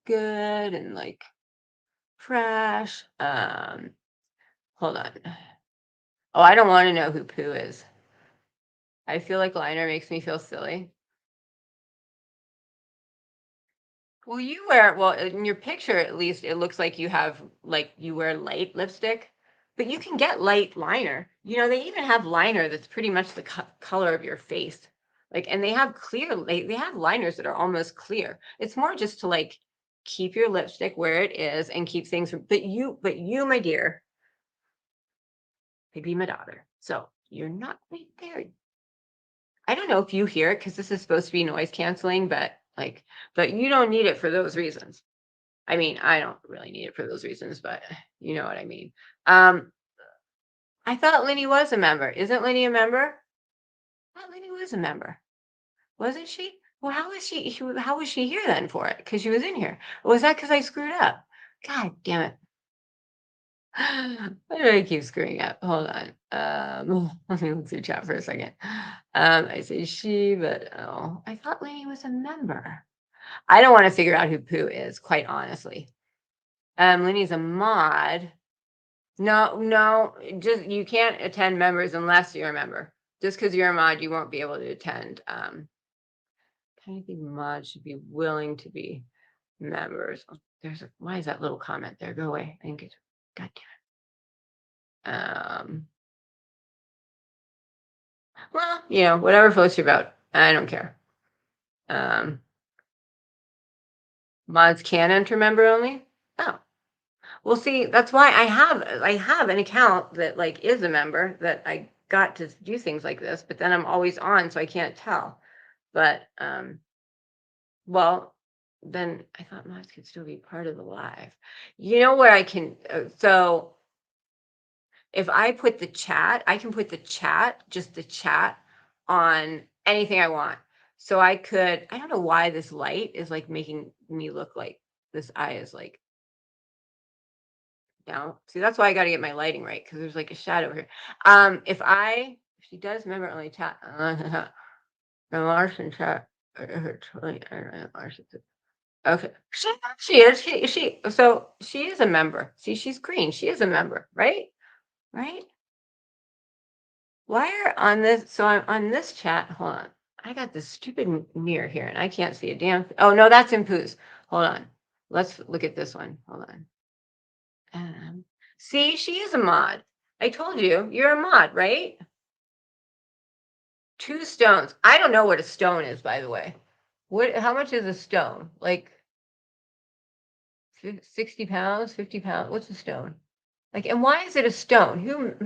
good and like fresh. Hold on. Oh, I don't want to know who Pooh is. I feel like liner makes me feel silly. Well, in your picture, at least, it looks like you wear light lipstick, but you can get light liner. They even have liner that's pretty much the color of your face. Like, and they have they have liners that are almost clear. It's more just to like keep your lipstick where it is and keep things from, but you, my dear, to be my daughter. So you're not quite there. I don't know if you hear it because this is supposed to be noise canceling, but you don't need it for those reasons. I mean, I don't really need it for those reasons, but you know what I mean. I thought Lenny was a member. Isn't Lenny a member? I thought Lenny was a member. Wasn't she? Well, how was she here then for it? Because she was in here. Or was that because I screwed up? God damn it. Why do I keep screwing up? Hold on. Let me look through chat for a second. I say she, but oh, I thought Lenny was a member. I don't want to figure out who Pooh is, quite honestly. Lenny's a mod. No, just you can't attend members unless you're a member. Just because you're a mod, you won't be able to attend. I think mods should be willing to be members. Why is that little comment there? Go away. I think it's God damn it. Well, whatever floats your boat. I don't care. Mods can enter member only. Oh, well, see, that's why I have an account that is a member that I got to do things like this, but then I'm always on, so I can't tell. But well, then I thought mods could still be part of the live. You know where I can? So if I put the chat, I can put just the chat on anything I want. So I don't know why this light is making me look like this eye is down. See, that's why I got to get my lighting right because there's a shadow here. If she does member only chat, the Martian chat. Okay, she is. So she is a member. See, she's green. She is a member, right? Right? Why are on this? So I'm on this chat. Hold on. I got this stupid mirror here and I can't see a damn. Oh, no, that's in Pooh's. Hold on. Let's look at this one. Hold on. See, she is a mod. I told you, you're a mod, right? 2 stones. I don't know what a stone is, by the way. How much is a stone? 60 pounds, 50 pounds? What's a stone? And why is it a stone? Who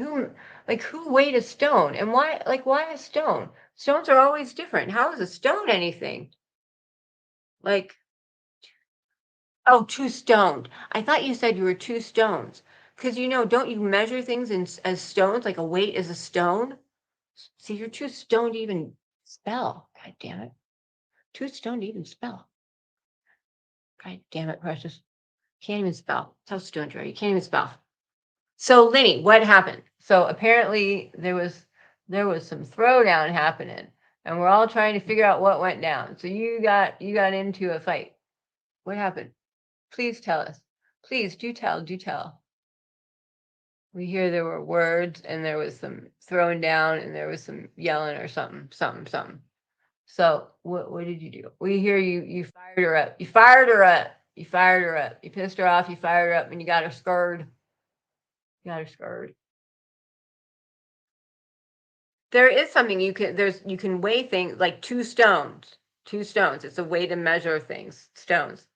weighed a stone? And why a stone? Stones are always different. How is a stone anything? Oh, 2 stoned. I thought you said you were 2 stones. Because don't you measure things as stones? Like a weight is a stone? See, you're 2 stoned to even spell. God damn it. 2 stoned to even spell. God damn it, Precious. Can't even spell. That's how stoned you are. You can't even spell. So, Lenny, what happened? So apparently there was some throwdown happening, and we're all trying to figure out what went down. So you got into a fight. What happened? Please tell us. Please do tell. We hear there were words, and there was some throwing down, and there was some yelling or something. So what did you do? We hear you fired her up. You fired her up. You pissed her off. You fired her up, and you got her scared. There is something you can weigh things like 2 stones. 2 stones. It's a way to measure things. Stones.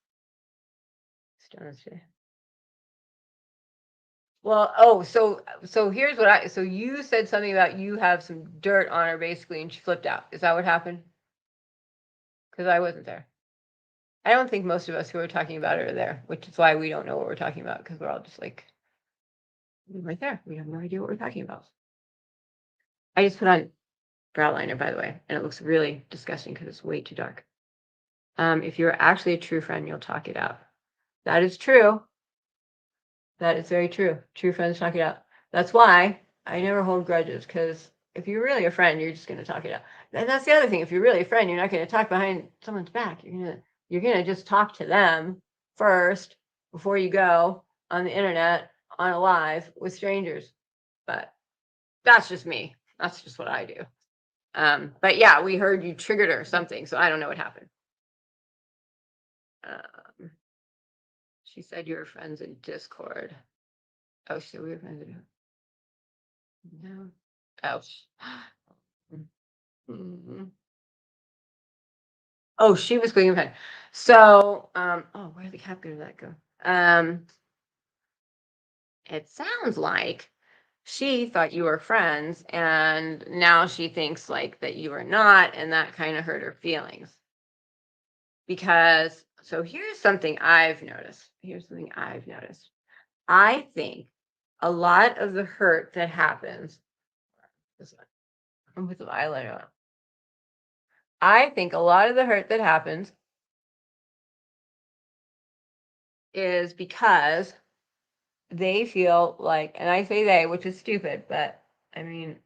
Well, so here's what so you said something about you have some dirt on her basically and she flipped out. Is that what happened? Because I wasn't there. I don't think most of us who are talking about it are there, which is why we don't know what we're talking about because we're all just right there. We have no idea what we're talking about. I just put on brow liner, by the way, and it looks really disgusting because it's way too dark. If you're actually a true friend, you'll talk it out. That is true. That is very true. True friends talk it out. That's why I never hold grudges, because if you're really a friend, you're just going to talk it out. And that's the other thing. If you're really a friend, you're not going to talk behind someone's back. You're gonna just talk to them first before you go on the internet on a live with strangers. But that's just me. That's just what I do. But yeah, we heard you triggered her or something, so I don't know what happened. She said you were friends in Discord. Oh, so we were friends in no. Oh. Mm-hmm. Oh, she was clicking pen. So, where the capture did that go? It sounds like she thought you were friends, and now she thinks like that you are not, and that kind of hurt her feelings. Because so here's something I've noticed. Here's something I've noticed. I think a lot of the hurt that happens this one, I'm with the eyeliner on. I think a lot of the hurt that happens is because they feel like, and I say they, which is stupid, but I mean,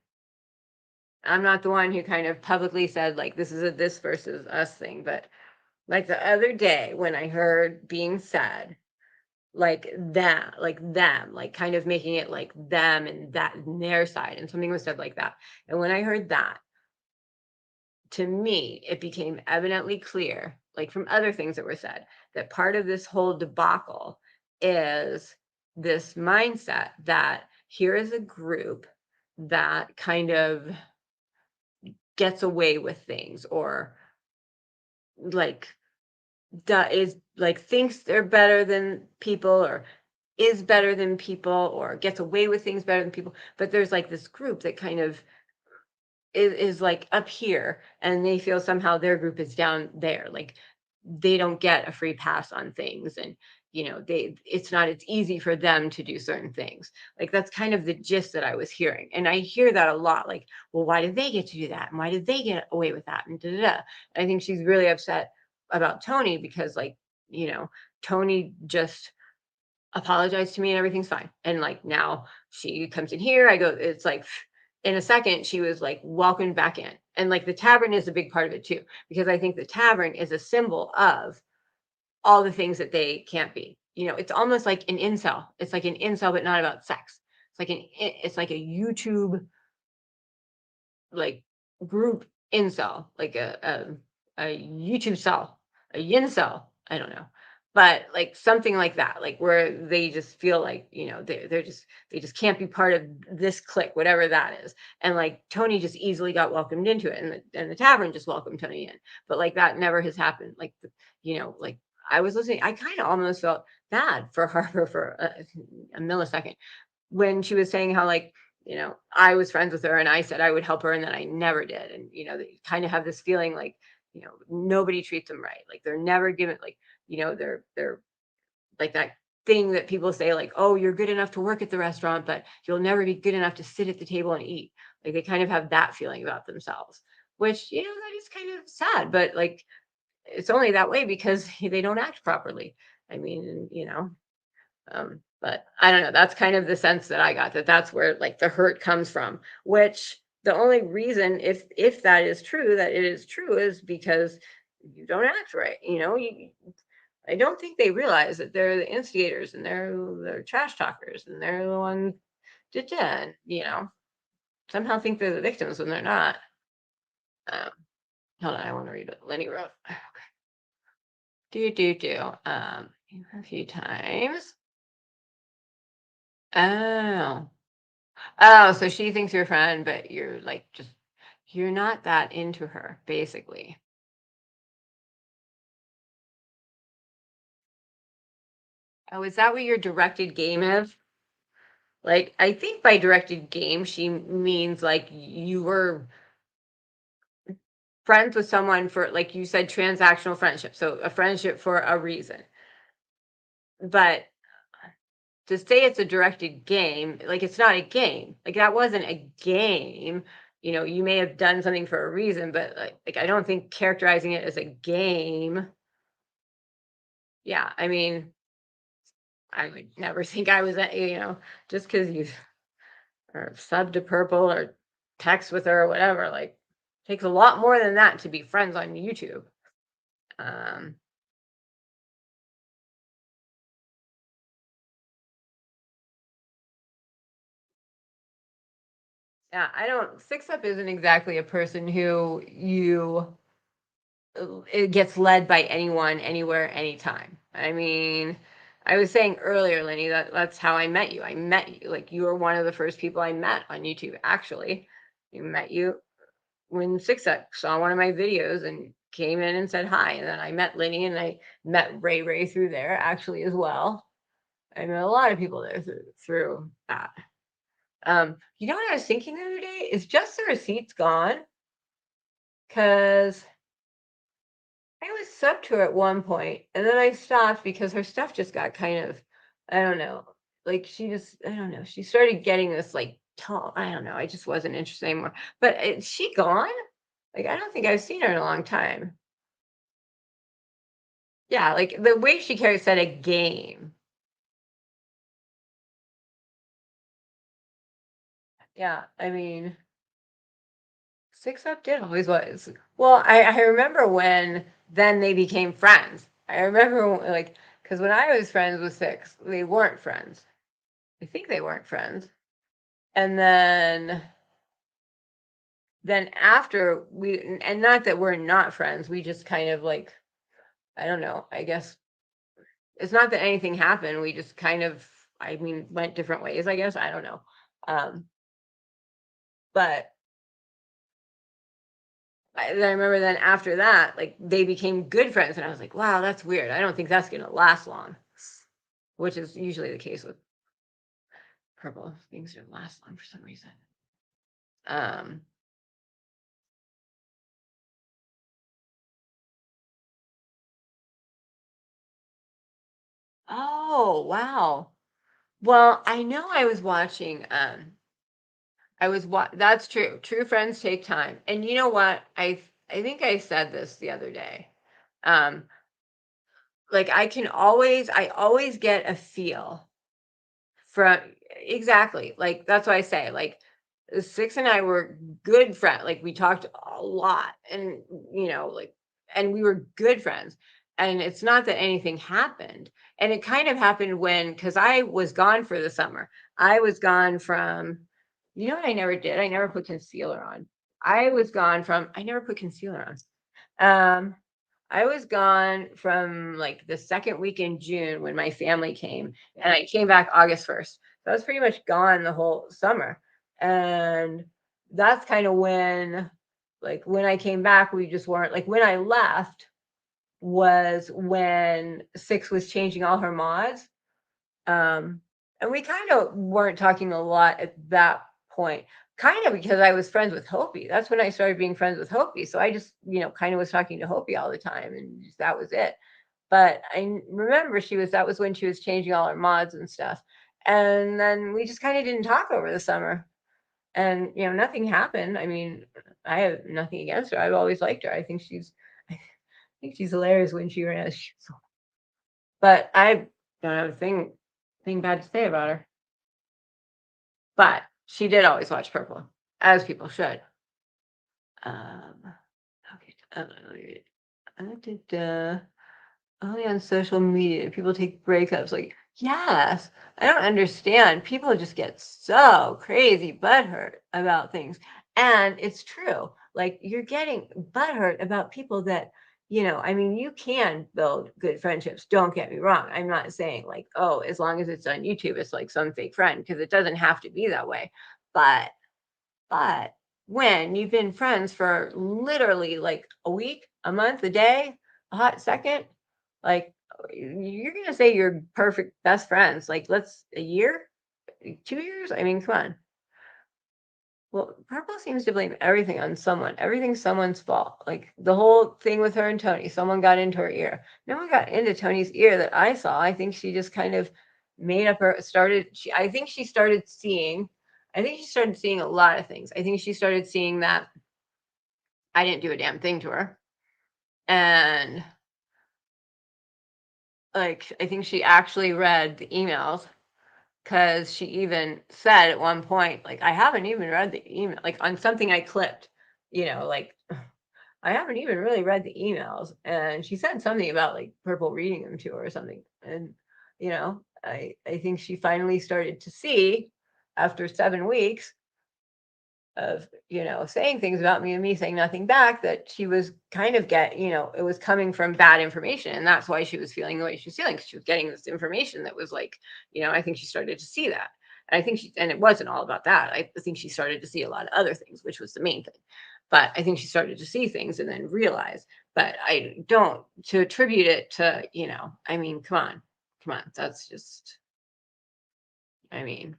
I'm not the one who kind of publicly said like this is a this versus us thing, but like the other day when I heard being said like that, like them, like kind of making it like them and that and their side, and something was said like that. And when I heard that, to me, it became evidently clear, like from other things that were said, that part of this whole debacle is this mindset that here is a group that kind of gets away with things or like is like thinks they're better than people or is better than people or gets away with things better than people, but there's like this group that kind of is like up here and they feel somehow their group is down there, like they don't get a free pass on things, and they it's not it's easy for them to do certain things. Like that's kind of the gist that I was hearing, and I hear that a lot, like, well, why did they get to do that and why did they get away with that and da, da, da. And I think she's really upset about Tony because like Tony just apologized to me and everything's fine. And like now she comes in here, I go, it's like in a second, she was like welcomed back in. And like the tavern is a big part of it too, because I think the tavern is a symbol of all the things that they can't be. It's almost like an incel. It's like an incel, but not about sex. It's like a YouTube like group incel, like a YouTube cell, a yin cell. I don't know, but like something like that, like where they just feel like they just can't be part of this clique, whatever that is. And like Tony just easily got welcomed into it, and the tavern just welcomed Tony in. But like that never has happened. Like like I was listening, I kind of almost felt bad for Harper for a millisecond when she was saying how like I was friends with her and I said I would help her and then I never did. And they kind of have this feeling like nobody treats them right, like they're never given like they're like that thing that people say like, oh, you're good enough to work at the restaurant but you'll never be good enough to sit at the table and eat. Like they kind of have that feeling about themselves, which that is kind of sad, but like it's only that way because they don't act properly. I mean, but I don't know. That's kind of the sense that I got, that that's where like the hurt comes from, which the only reason, if that is true, that it is true, is because you don't act right. I don't think they realize that they're the instigators and they're trash talkers and they're the ones that did, somehow think they're the victims when they're not. Um, Hold on, I want to read what Lenny wrote. Do. A few times. Oh. Oh, so she thinks you're a friend, but you're like just you're not that into her, basically. Oh, is that what your directed game is? Like, I think by directed game, she means like you were friends with someone for, like you said, transactional friendship. So a friendship for a reason. But to say it's a directed game, like it's not a game. Like that wasn't a game. You may have done something for a reason, but like I don't think characterizing it as a game. Yeah, I mean, I would never think I was at, just because you are sub to purple or text with her or whatever, like takes a lot more than that to be friends on YouTube. Um, yeah, I don't, Six Up isn't exactly a person who it gets led by anyone, anywhere, anytime. I mean, I was saying earlier, Lenny, that's how I met you. I met you, like you were one of the first people I met on YouTube, actually. I met you when Six X saw one of my videos and came in and said hi. And then I met Lenny and I met Ray through there actually as well. I met a lot of people there through that. You know what I was thinking the other day? Is just the receipts gone? Because I was sub to her at one point, and then I stopped because her stuff just got kind of, I don't know, like she just, I don't know, she started getting this like tone. I don't know. I just wasn't interested anymore. But is she gone? Like I don't think I've seen her in a long time. Yeah, like the way she carries said a game. Yeah, I mean, Six Up did always was. Well, I remember when then they became friends. I remember like because when I was friends with Six, they weren't friends. I think they weren't friends. And then after we and not that we're not friends, we just kind of like I don't know, I guess it's not that anything happened. We just kind of I mean went different ways, I guess. I don't know. Um but then I remember then after that, like they became good friends, and I was like, wow, that's weird. I don't think that's gonna last long, which is usually the case with purple. Things don't last long for some reason. Um, oh wow. Well, I know I was watching that's true. True friends take time. And you know what? I think I said this the other day. Um, like I always get a feel from exactly. Like that's why I say like Six and I were good friends. Like we talked a lot and like and we were good friends. And it's not that anything happened. And it kind of happened when because I was gone for the summer. I was gone from you know what I never did? I never put concealer on. I never put concealer on. I was gone from like the second week in June when my family came, and I came back August 1st. So I was pretty much gone the whole summer. And that's kind of when, like, when I came back, we just weren't like when I left was when Six was changing all her mods. And we kind of weren't talking a lot at that point, kind of because I was friends with Hopi. That's when I started being friends with Hopi. So I just, kind of was talking to Hopi all the time, and just, that was it. But remember that was when she was changing all her mods and stuff. And then we just kind of didn't talk over the summer. And, nothing happened. I mean, I have nothing against her. I've always liked her. I think she's hilarious when she ran. But I don't have a thing bad to say about her. But she did always watch Purple, as people should. Um, okay. Only on social media, people take breakups. Like, yes, I don't understand. People just get so crazy butthurt about things. And it's true. Like, you're getting butthurt about people that, I mean, you can build good friendships. Don't get me wrong. I'm not saying, like, oh, as long as it's on YouTube, it's like some fake friend, because it doesn't have to be that way. But but when you've been friends for literally like a week, a month, a day, a hot second, like you're gonna say you're perfect best friends. Like let's a year, 2 years. I mean, come on. Well, Purple seems to blame everything on someone. Everything's someone's fault. Like the whole thing with her and Tony, someone got into her ear. No one got into Tony's ear that I saw. I think she just kind of made up her started. I think she started seeing. I think she started seeing a lot of things. I think she started seeing that I didn't do a damn thing to her. And like, I think she actually read the emails because she even said at one point, like, I haven't even read the email, like on something I clipped, like, I haven't even really read the emails. And she said something about like Purple reading them to her or something. And, I think she finally started to see after 7 weeks of saying things about me and me saying nothing back that she was kind of it was coming from bad information, and that's why she was feeling the way she was feeling, because she was getting this information that was like I think she started to see that. And I think and it wasn't all about that. I think she started to see a lot of other things, which was the main thing. But I think she started to see things and then realize. But I don't to attribute it to I mean, come on, that's just I mean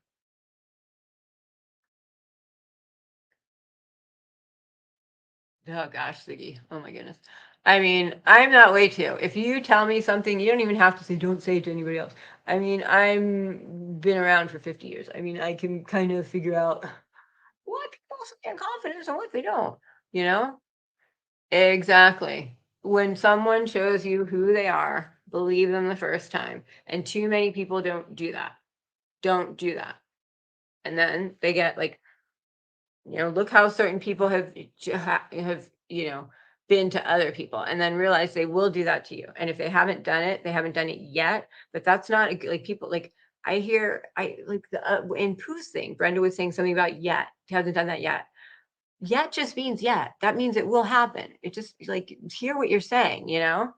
Oh gosh, Siggy. Oh my goodness. I mean, I'm that way too. If you tell me something, you don't even have to say, don't say it to anybody else. I mean, I'm been around for 50 years. I mean, I can kind of figure out what people say in confidence and what they don't, you know? Exactly. When someone shows you who they are, believe them the first time. And too many people don't do that. Don't do that. And then they get like, look how certain people have, been to other people and then realize they will do that to you. And if they haven't done it, they haven't done it yet. But that's not like people like I like the in Pooh's thing, Brenda was saying something about yet. He hasn't done that yet. Yet just means yet. That means it will happen. It just like hear what you're saying. Oh,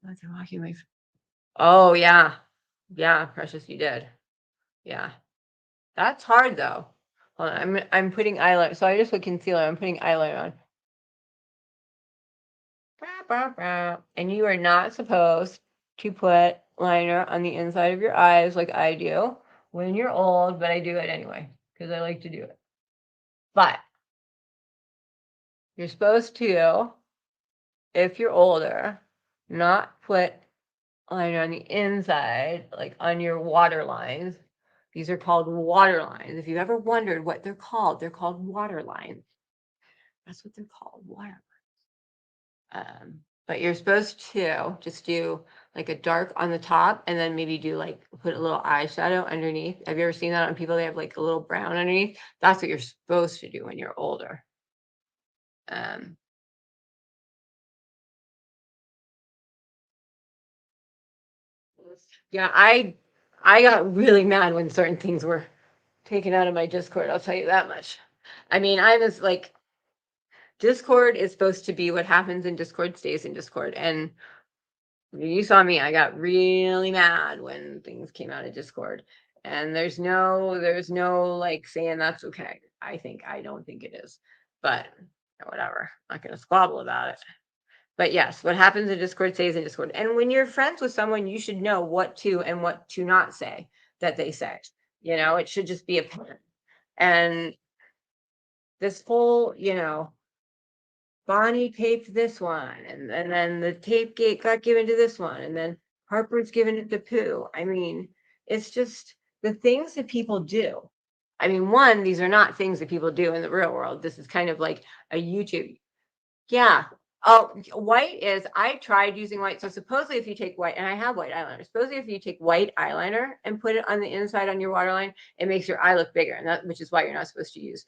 they're walking away oh yeah. Yeah, precious, you did. Yeah. That's hard though. Hold on, I'm putting eyeliner. So I just put concealer. I'm putting eyeliner on. And you are not supposed to put liner on the inside of your eyes like I do when you're old, but I do it anyway because I like to do it. But you're supposed to, if you're older, not put liner on the inside, like on your water lines. These are called water lines. If you've ever wondered what they're called water lines. That's what they're called, water but you're supposed to just do like a dark on the top and then maybe do like put a little eyeshadow underneath. Have you ever seen that on people? They have like a little brown underneath. That's what you're supposed to do when you're older. Um, yeah, I got really mad when certain things were taken out of my Discord. I'll tell you that much. I mean, I was like, Discord is supposed to be what happens in Discord stays in Discord, and you saw me. I got really mad when things came out of Discord. And there's no like saying that's okay. I don't think it is. But whatever. I'm not gonna squabble about it. But yes, what happens in Discord stays in Discord. And when you're friends with someone, you should know what to and what to not say that they say. It should just be a pen. And this whole, Bonnie taped this one, and then the tape got given to this one, and then Harper's given it to Pooh. I mean, it's just the things that people do. I mean, one, these are not things that people do in the real world. This is kind of like a YouTube. Yeah. Oh, white is, I tried using white. So supposedly if you take white, and I have white eyeliner, supposedly if you take white eyeliner and put it on the inside on your waterline, it makes your eye look bigger. And which is why you're not supposed to use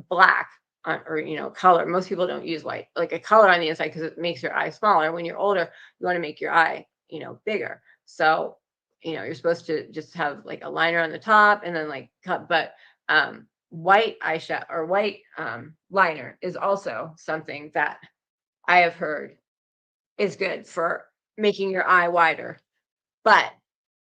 black or color. Most people don't use white, like a color on the inside, because it makes your eye smaller. When you're older, you want to make your eye bigger. So you're supposed to just have like a liner on the top and then like cut. But white eyeshadow or white liner is also something that I have heard is good for making your eye wider. But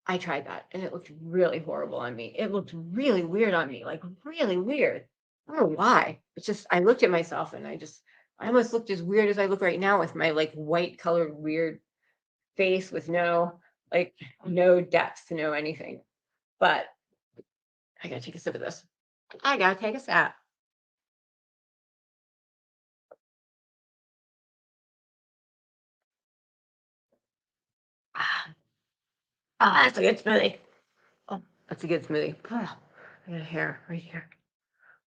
I tried that and it looked really horrible on me. It looked really weird on me, like really weird. I don't know why. It's just I looked at myself and I almost looked as weird as I look right now with my like white colored weird face with no depth, no anything. But I gotta take a sip of this. I gotta take a sip. Ah, that's a good smoothie. Oh, that's a good smoothie. Ah, I got a hair right here.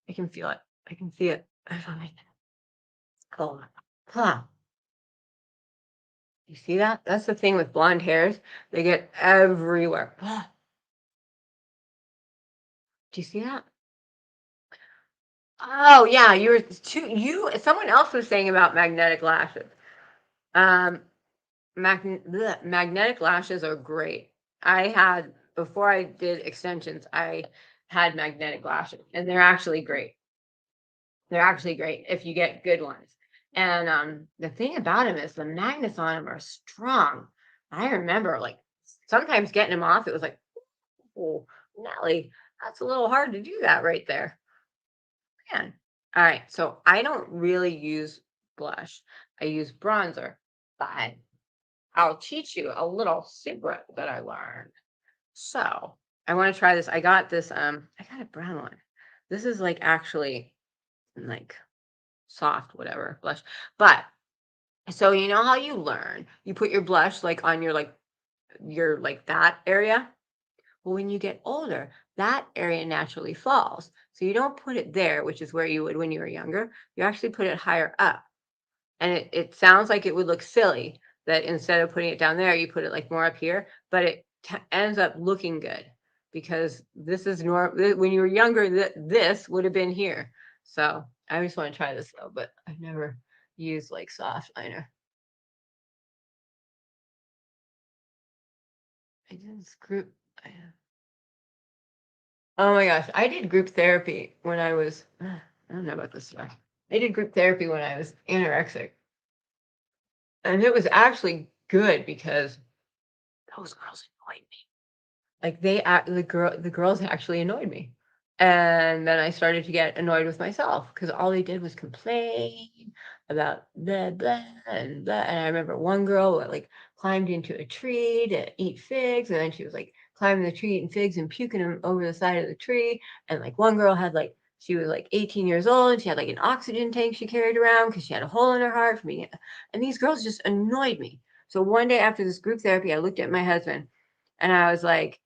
I can feel it. I can see it. I feel it. Oh, huh. You see that? That's the thing with blonde hairs. They get everywhere. Ah, do you see that? Oh yeah, someone else was saying about magnetic lashes. Um, magnetic lashes are great. Before I did extensions, I had magnetic lashes, and they're actually great. They're actually great if you get good ones. And the thing about them is the magnets on them are strong. I remember like sometimes getting them off, it was like, oh, Nelly, that's a little hard to do that right there. Man. All right. So I don't really use blush. I use bronzer, but I'll teach you a little secret that I learned. So I want to try this. I got this, I got a brown one. This is like actually like soft, whatever blush. But so you know how you learn, you put your blush like on your like that area. Well, when you get older, that area naturally falls. So you don't put it there, which is where you would when you were younger. You actually put it higher up. And it sounds like it would look silly that instead of putting it down there, you put it like more up here, but it ends up looking good because this is normal. When you were younger, this would have been here. So I just want to try this though, but I've never used like soft liner. I did this group. Oh my gosh, I did group therapy when I was, I don't know about this stuff. I did group therapy when I was anorexic. And it was actually good because those girls annoyed me. Like the girls actually annoyed me. And then I started to get annoyed with myself because all they did was complain about blah blah and blah. And I remember one girl like climbed into a tree to eat figs, and then she was like climbing the tree eating figs and puking them over the side of the tree. And like one girl had like she was like 18 years old and she had like an oxygen tank she carried around because she had a hole in her heart from being. And these girls just annoyed me. So one day after this group therapy, I looked at my husband and I was like,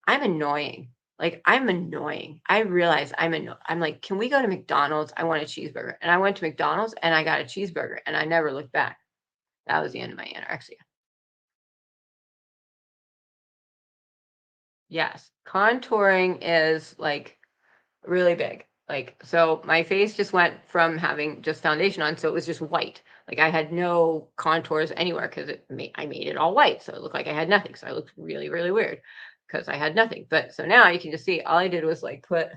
I'm annoying. Like, I'm annoying. I realize I'm like, can we go to McDonald's? I want a cheeseburger. And I went to McDonald's and I got a cheeseburger and I never looked back. That was the end of my anorexia. Yes. Contouring is like really big. Like, so my face just went from having just foundation on, so it was just white. Like I had no contours anywhere because I made it all white, so it looked like I had nothing. So I looked really, really weird because I had nothing. But so now you can just see all I did was put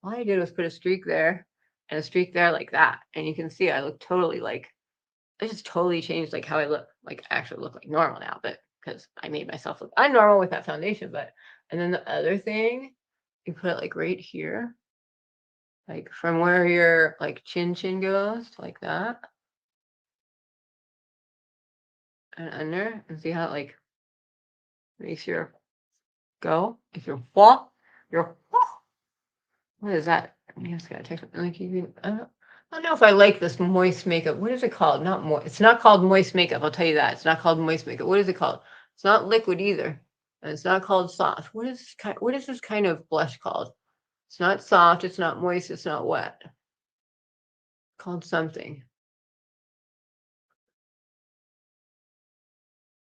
a streak there and a streak there like that, and you can see I look totally like I just totally changed like how I look. Like I actually look like normal now, but because I made myself look unnormal with that foundation. But and then the other thing, you put it like right here like from where your like chin goes, like that, and under, and see how it like makes your go. If you're you're what is that? I just gotta text like I don't know if I like this moist makeup. What is it called? Not moist. It's not called moist makeup. I'll tell you that. It's not called moist makeup. What is it called? It's not liquid either. And it's not called soft. What is this kind of blush called? It's not soft, it's not moist, it's not wet. It's called something.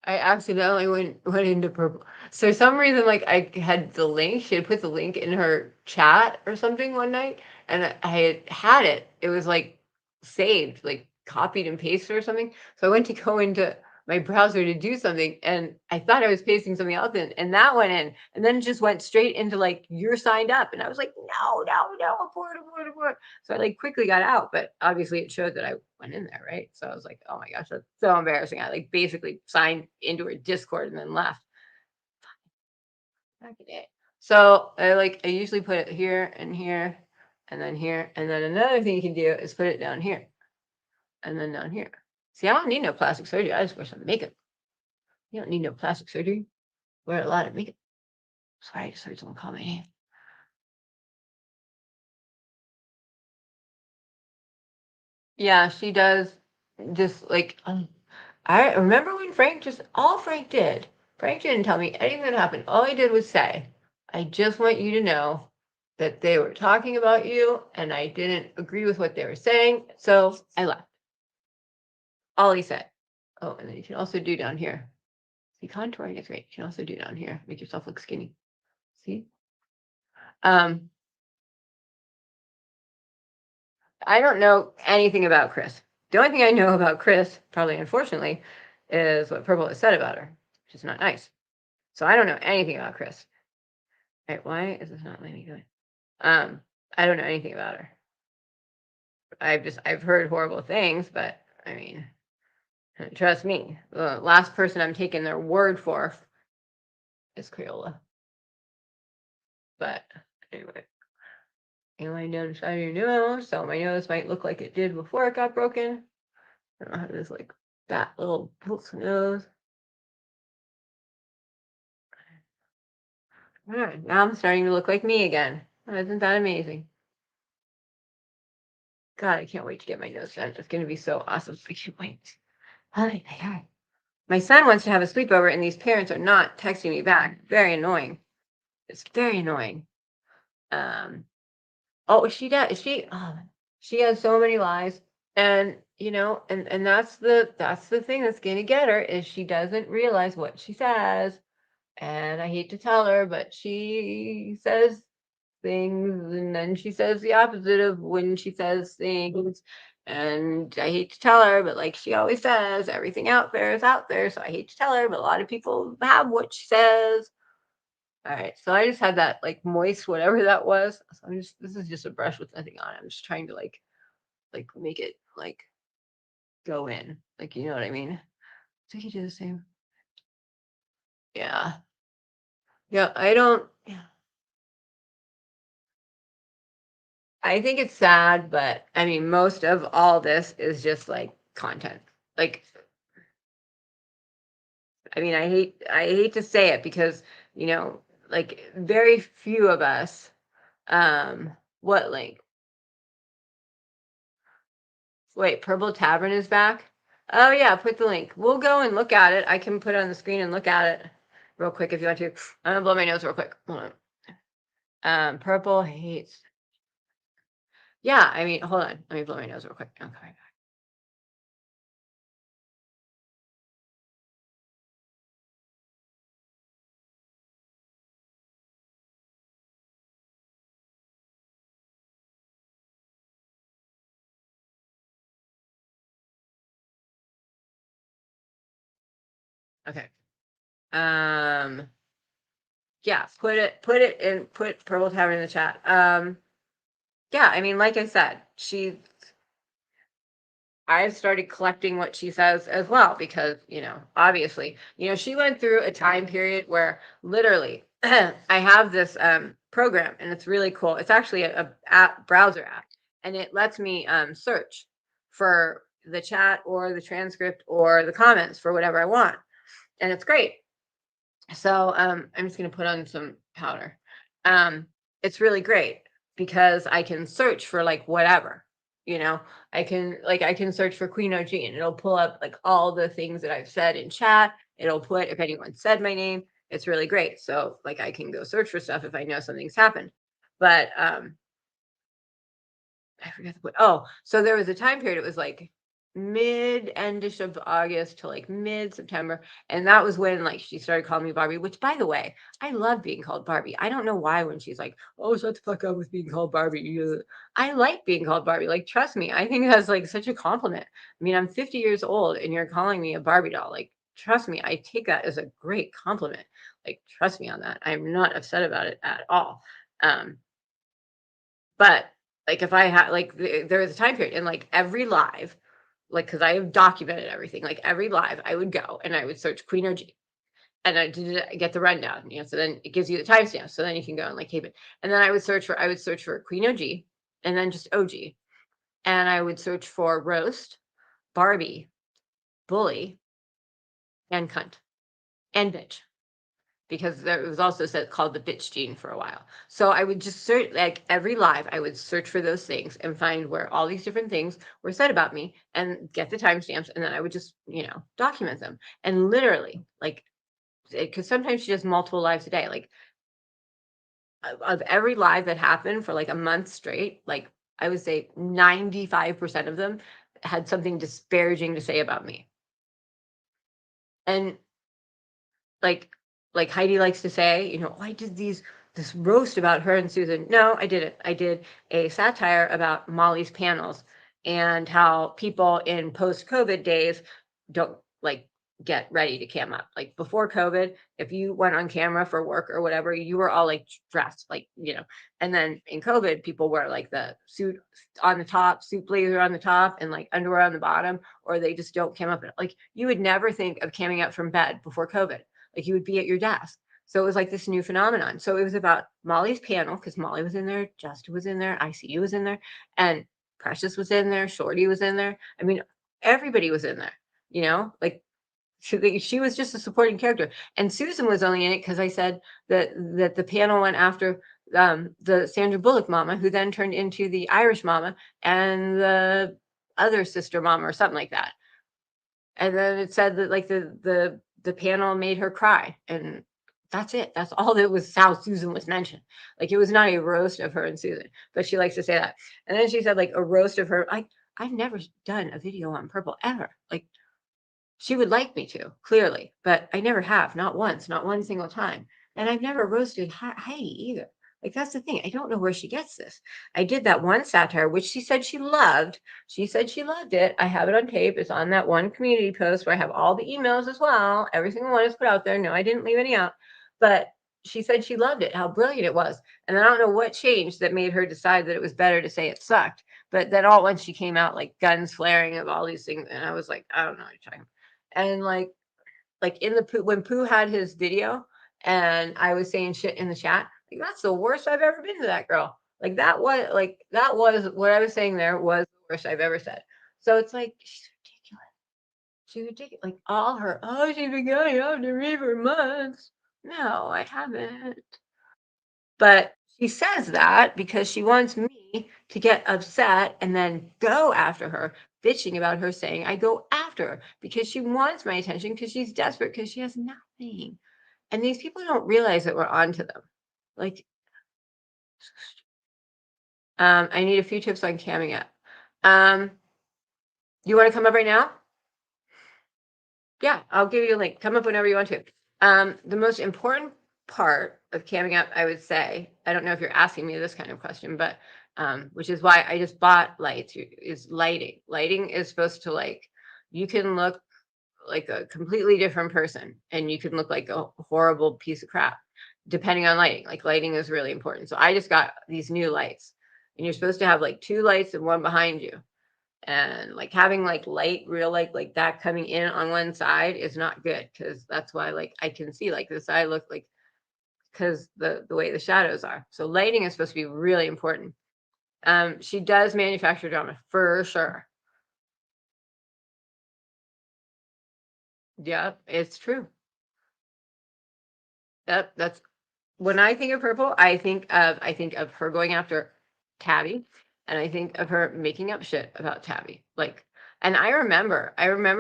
I accidentally went into purple. So for some reason, like I had the link. She had put the link in her chat or something one night, and I had it. It was like saved, like copied and pasted or something. So I went to go into my browser to do something, and I thought I was pasting something else in, and that went in, and then it just went straight into like you're signed up, and I was like, no, no, no, abort. So I like quickly got out, but obviously it showed that I went in there, right? So I was like, oh my gosh, that's so embarrassing. I like basically signed into her Discord and then left. Back in it. So I usually put it here and here and then here. And then another thing you can do is put it down here and then down here. See, I don't need no plastic surgery. I just wear some makeup. You don't need no plastic surgery. Wear a lot of makeup. Sorry, I just heard someone call my name. Yeah, she does just like I remember when Frank didn't tell me anything that happened. All he did was say, I just want you to know that they were talking about you and I didn't agree with what they were saying. So I left. All he said. Oh, and then you can also do down here. See, contouring is great. You can also do down here. Make yourself look skinny. See? Um, I don't know anything about Chris. The only thing I know about Chris, probably unfortunately, is what Purple has said about her, which is not nice. So I don't know anything about Chris. Right, why is this not letting me do it? I don't know anything about her. I've heard horrible things, but I mean, trust me, the last person I'm taking their word for is Crayola. But anyway, and I know inside your nose, so my nose might look like it did before it got broken. I don't have this like fat little nose. All right, now I'm starting to look like me again. Isn't that amazing? God, I can't wait to get my nose done. It's going to be so awesome. I can't wait. Hi, hi. My son wants to have a sleepover, and these parents are not texting me back. Very annoying. It's very annoying. Um, oh, she does. She has so many lies, and and that's the thing that's gonna get her is she doesn't realize what she says. And I hate to tell her, but she says things, and then she says the opposite of when she says things. And I hate to tell her, but like she always says, everything out there is out there. So I hate to tell her, but a lot of people have what she says. All right, so I just had that like moist whatever that was. So this is just a brush with nothing on it. I'm just trying to like make it like go in. Like you know what I mean? So you do the same. Yeah. Yeah, I don't yeah. I think it's sad, but I mean most of all this is just like content. Like I mean I hate to say it because, you know, like very few of us what link? Wait, Purple Tavern is back? Oh yeah, put the link. We'll go and look at it. I can put it on the screen and look at it real quick if you want to. I'm gonna blow my nose real quick. Hold on. Purple hates. Yeah, I mean, hold on. Let me blow my nose real quick. I'm coming back. Okay. Yeah, put Purple Tavern in the chat. Yeah, I mean, like I said, I've started collecting what she says as well because, obviously, she went through a time period where literally I have this program and it's really cool. It's actually a app, browser app, and it lets me search for the chat or the transcript or the comments for whatever I want. And it's great. So I'm just gonna put on some powder. Um, it's really great because I can search for like whatever, you know. I can search for QUEENOG and it'll pull up like all the things that I've said in chat. It'll put if anyone said my name. It's really great. So like I can go search for stuff if I know something's happened. But I forget so there was a time period, it was like mid-endish of August to like mid-September. And that was when like she started calling me Barbie, which by the way, I love being called Barbie. I don't know why when she's like, oh, shut the fuck up with being called Barbie. I like being called Barbie. Like, trust me, I think that's like such a compliment. I mean, I'm 50 years old and you're calling me a Barbie doll. Like, trust me, I take that as a great compliment. Like, trust me on that. I'm not upset about it at all. But like if I had like there was a time period and like every live, like because I have documented everything, like every live I would go and I would search Queen OG and I did get the rundown, so then it gives you the timestamp. So then you can go and like keep it. And then I would search for Queen OG and then just OG. And I would search for roast, Barbie, bully, and cunt and bitch. Because there was also said called the bitch gene for a while. So I would just search like every live, I would search for those things and find where all these different things were said about me and get the timestamps. And then I would just, document them. And literally, like, because sometimes she does multiple lives a day, like of every live that happened for like a month straight, like I would say 95% of them had something disparaging to say about me. And like Heidi likes to say, "Oh, I did this roast about her and Susan." No, I didn't. I did a satire about Molly's panels and how people in post-COVID days don't like get ready to cam up. Like before COVID, if you went on camera for work or whatever, you were all like dressed, like, and then in COVID, people wear like the suit on the top, suit blazer on the top, and like underwear on the bottom, or they just don't cam up. Like you would never think of camming up from bed before COVID. Like you would be at your desk. So it was like this new phenomenon. So it was about Molly's panel because Molly was in there, Justin was in there, ICU was in there, and Precious was in there, Shorty was in there. I mean, everybody was in there, like she was just a supporting character. And Susan was only in it because I said that the panel went after the Sandra Bullock mama, who then turned into the Irish mama and the other sister mama or something like that. And then it said that like the panel made her cry, and that's it. That's all that was how Susan was mentioned. Like it was not a roast of her and Susan, but she likes to say that. And then she said like a roast of her. I've never done a video on Purple ever. Like she would like me to, clearly, but I never have, not once, not one single time. And I've never roasted Heidi either. Like that's the thing. I don't know where she gets this. I did that one satire, which she said she loved. She said she loved it. I have it on tape. It's on that one community post where I have all the emails as well. Every single one is put out there. No, I didn't leave any out. But she said she loved it, how brilliant it was. And I don't know what changed that made her decide that it was better to say it sucked. But then all at once she came out like guns flaring of all these things. And I was like, I don't know what you're talking about. And like in the Pooh, when Pooh had his video and I was saying shit in the chat, like that's the worst I've ever been to that girl. That was what I was saying there was the worst I've ever said. So it's like she's ridiculous. She's ridiculous. Like all her, oh, she's been going after me for months. No, I haven't. But she says that because she wants me to get upset and then go after her, bitching about her saying I go after her because she wants my attention, because she's desperate, because she has nothing. And these people don't realize that we're onto them. Like, I need a few tips on camming up. You want to come up right now? Yeah, I'll give you a link. Come up whenever you want to. The most important part of camming up, I would say, I don't know if you're asking me this kind of question, but which is why I just bought lights, is lighting. Lighting is supposed to like, you can look like a completely different person and you can look like a horrible piece of crap depending on lighting. Like lighting is really important. So I just got these new lights, and you're supposed to have like 2 lights and one behind you. And like having like light, real like that coming in on one side is not good, because that's why like I can see like this side look like, because the way the shadows are. So lighting is supposed to be really important. She does manufacture drama for sure. Yeah, it's true. That's when I think of Purple, I think of her going after Tabby, and I think of her making up shit about Tabby. Like, and I remember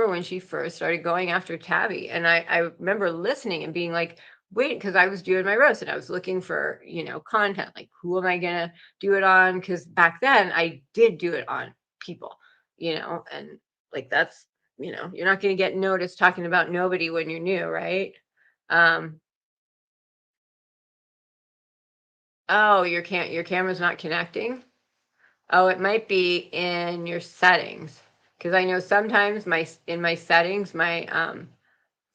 when she first started going after Tabby, and I remember listening and being like, wait, because I was doing my roast and I was looking for, content, like who am I gonna do it on? Because back then I did do it on people, and like that's, you're not gonna get noticed talking about nobody when you're new, right? Um, Oh, your camera's not connecting? Oh, it might be in your settings. Because I know sometimes in my settings, my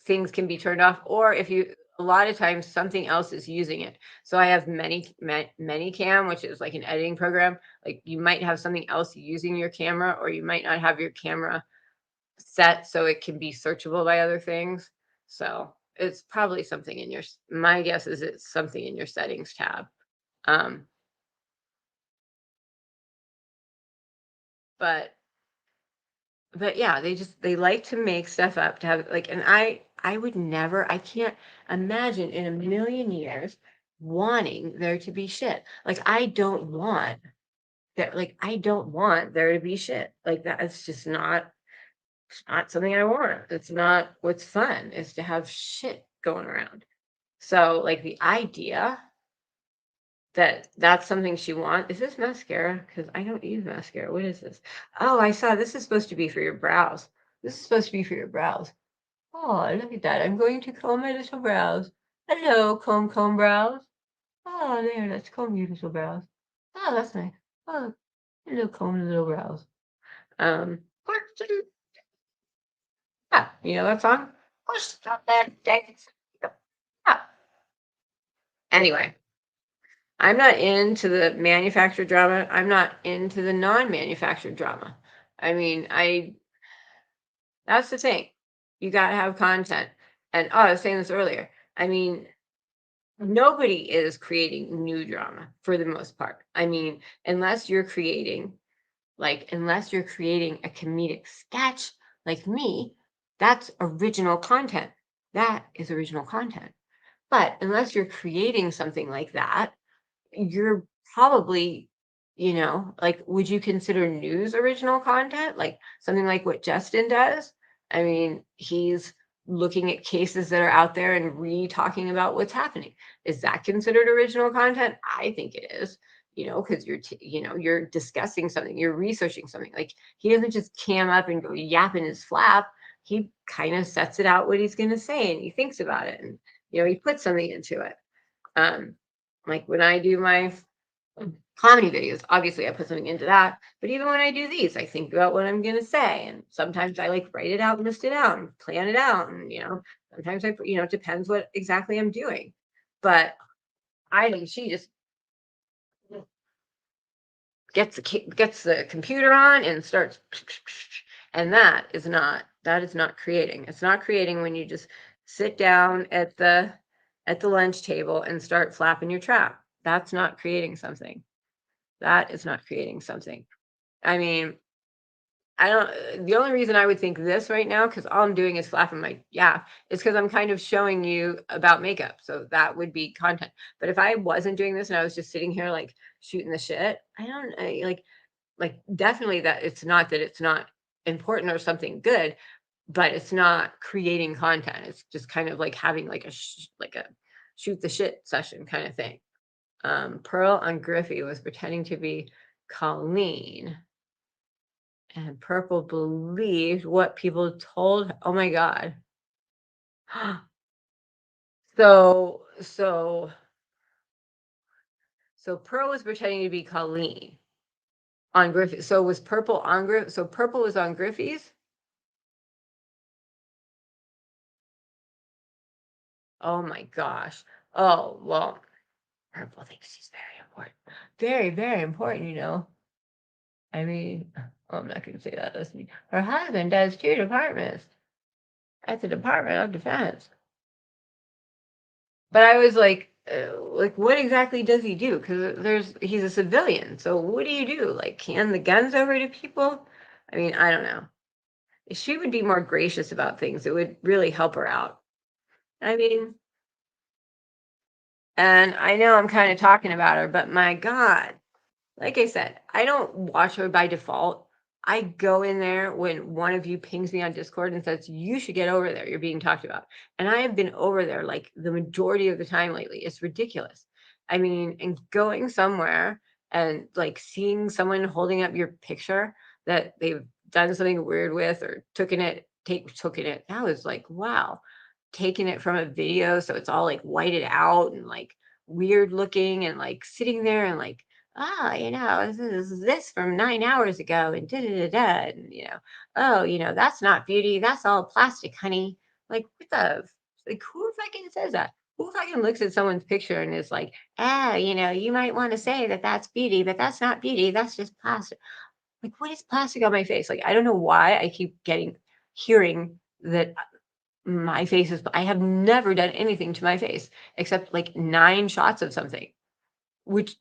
things can be turned off, or if you a lot of times something else is using it. So I have many cam, which is like an editing program. Like you might have something else using your camera, or you might not have your camera set so it can be searchable by other things. So it's probably something in my guess is it's something in your settings tab. Um, but yeah, they like to make stuff up to have like, and I would never, I can't imagine in a million years wanting there to be shit. Like I don't want that, like I don't want there to be shit. Like that, it's just not, it's not something I want. It's not what's fun, is to have shit going around. So like the idea that's something she wants. Is this mascara? Because I don't use mascara. What is this? Oh, I saw this is supposed to be for your brows. This is supposed to be for your brows. Oh, look at that. I'm going to comb my little brows. Hello, comb brows. Oh, there, let's comb your little brows. Oh, that's nice. Oh, hello, comb the little brows. Um, yeah, you know that song? Yeah. Anyway, I'm not into the manufactured drama. I'm not into the non-manufactured drama. I mean, that's the thing. You gotta have content. And I was saying this earlier. I mean, nobody is creating new drama for the most part. I mean, unless you're creating a comedic sketch like me, that's original content. That is original content. But unless you're creating something like that, you're probably, like, would you consider news original content? Like something like what Justin does? I mean, he's looking at cases that are out there and re-talking about what's happening. Is that considered original content? I think it is, because you're discussing something, you're researching something. Like he doesn't just cam up and go yapping his flap. He kind of sets it out what he's going to say and he thinks about it and, he puts something into it. Um, like when I do my comedy videos, obviously I put something into that. But even when I do these, I think about what I'm gonna say. And sometimes I like write it out, list it out, and plan it out. And sometimes it depends what exactly I'm doing. But I think she just gets the computer on and starts, and that is not creating. It's not creating when you just sit down at the lunch table and start flapping your trap. That's not creating something. That is not creating something. I mean, I don't the only reason I would think this right now, because all I'm doing is flapping my yeah, is because I'm kind of showing you about makeup. So that would be content. But if I wasn't doing this and I was just sitting here like shooting the shit, like definitely that it's not important or something good, but it's not creating content. It's just kind of like having like a shoot the shit session kind of thing. Pearl on Griffey was pretending to be Colleen, and Purple believed what people told. Oh my God. So, so, so Pearl was pretending to be Colleen on Griffey. So was Purple on Griffey? So Purple was on Griffey's? Oh my gosh. Oh, well, Purple thinks she's very important. Very, very important. I mean, I'm not going to say that. That's me. Her husband does 2 departments at the Department of Defense. But I was like, what exactly does he do? Because he's a civilian. So what do you do? Like, hand the guns over to people? I mean, I don't know. If she would be more gracious about things, it would really help her out. I mean, and I know I'm kind of talking about her, but my God, like I said, I don't watch her by default. I go in there when one of you pings me on Discord and says, you should get over there. You're being talked about. And I have been over there like the majority of the time lately. It's ridiculous. I mean, and going somewhere and like seeing someone holding up your picture that they've done something weird with or took it. That was like, wow, taking it from a video. So it's all like whited out and like weird looking and like sitting there and like, oh, this from 9 hours ago and da da da da. And, oh, that's not beauty. That's all plastic, honey. Like, what like, who fucking says that? Who fucking looks at someone's picture and is like, you might want to say that that's beauty, but that's not beauty. That's just plastic. Like, what is plastic on my face? Like, I don't know why I keep hearing that my face I have never done anything to my face except like 9 shots of something which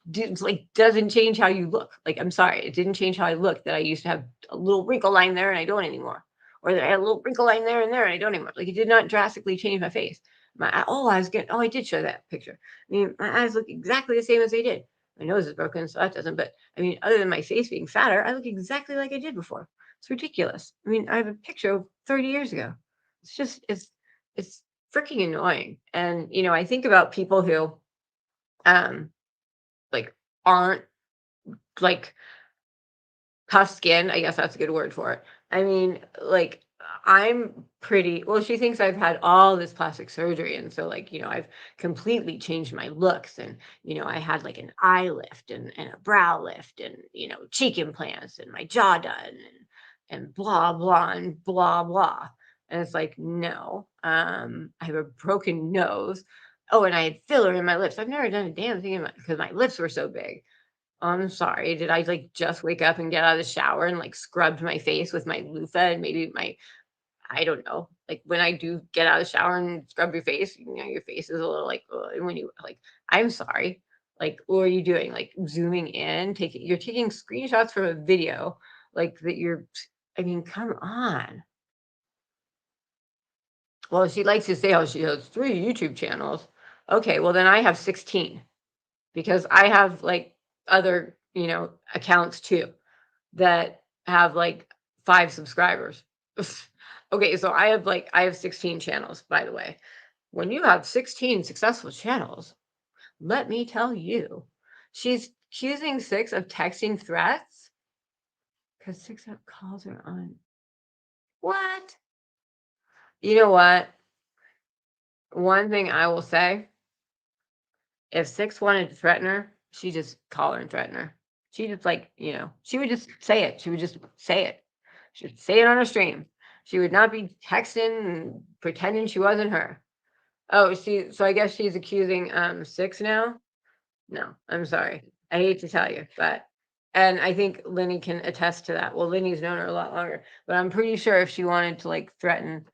doesn't change how you look. Like, I'm sorry, it didn't change how I look that I used to have a little wrinkle line there and I don't anymore. Or that I had a little wrinkle line there and I don't anymore. Like, it did not drastically change my face. I did show that picture. I mean, my eyes look exactly the same as they did. My nose is broken, so that doesn't. But I mean, other than my face being fatter, I look exactly like I did before. It's ridiculous. I mean, I have a picture of 30 years ago. It's freaking annoying. And I think about people who um like aren't like tough skin, I guess that's a good word for it. I mean, like I'm pretty well, she thinks I've had all this plastic surgery. And so I've completely changed my looks and I had like an eye lift and a brow lift and cheek implants and my jaw done and blah blah and blah blah. And it's like, no, I have a broken nose. Oh, and I had filler in my lips. I've never done a damn thing because my lips were so big. I'm sorry. Did I like just wake up and get out of the shower and like scrubbed my face with my loofah and maybe I don't know. Like when I do get out of the shower and scrub your face, your face is a little like, ugh, and when you like, I'm sorry. Like, what are you doing? Like zooming in, you're taking screenshots from a video like that I mean, come on. Well, she likes to say how she has 3 YouTube channels. Okay, well then I have 16. because I have like other, accounts too that have like 5 subscribers. Okay, so I have 16 channels, by the way. When you have 16 successful channels, let me tell you, she's accusing 6 of texting threats because 6 up calls her on. What? You know what? One thing I will say, if 6 wanted to threaten her, she just call her and threaten her. She just like, she would just say it. She would just say it. She'd say it on her stream. She would not be texting and pretending she wasn't her. Oh, so I guess she's accusing 6 now? No, I'm sorry. I hate to tell you, and I think Lenny can attest to that. Well, Lenny's known her a lot longer, but I'm pretty sure if she wanted to like threaten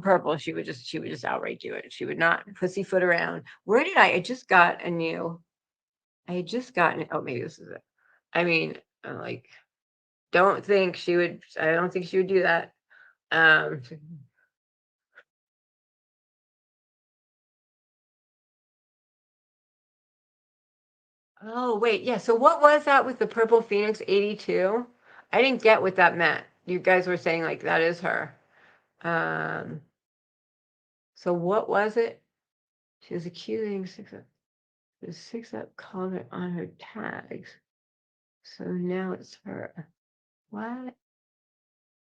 Purple, she would just outright do it. She would not pussyfoot around. Where did I just got a new I had just gotten, oh, maybe this is it. I mean, like, I don't think she would do that. Um, oh, wait, yeah. So what was that with the Purple Phoenix 82? I didn't get what that meant. You guys were saying like that is her. Um, so what was it? She was accusing 6up. The 6up called her on her tags. So now it's her. What?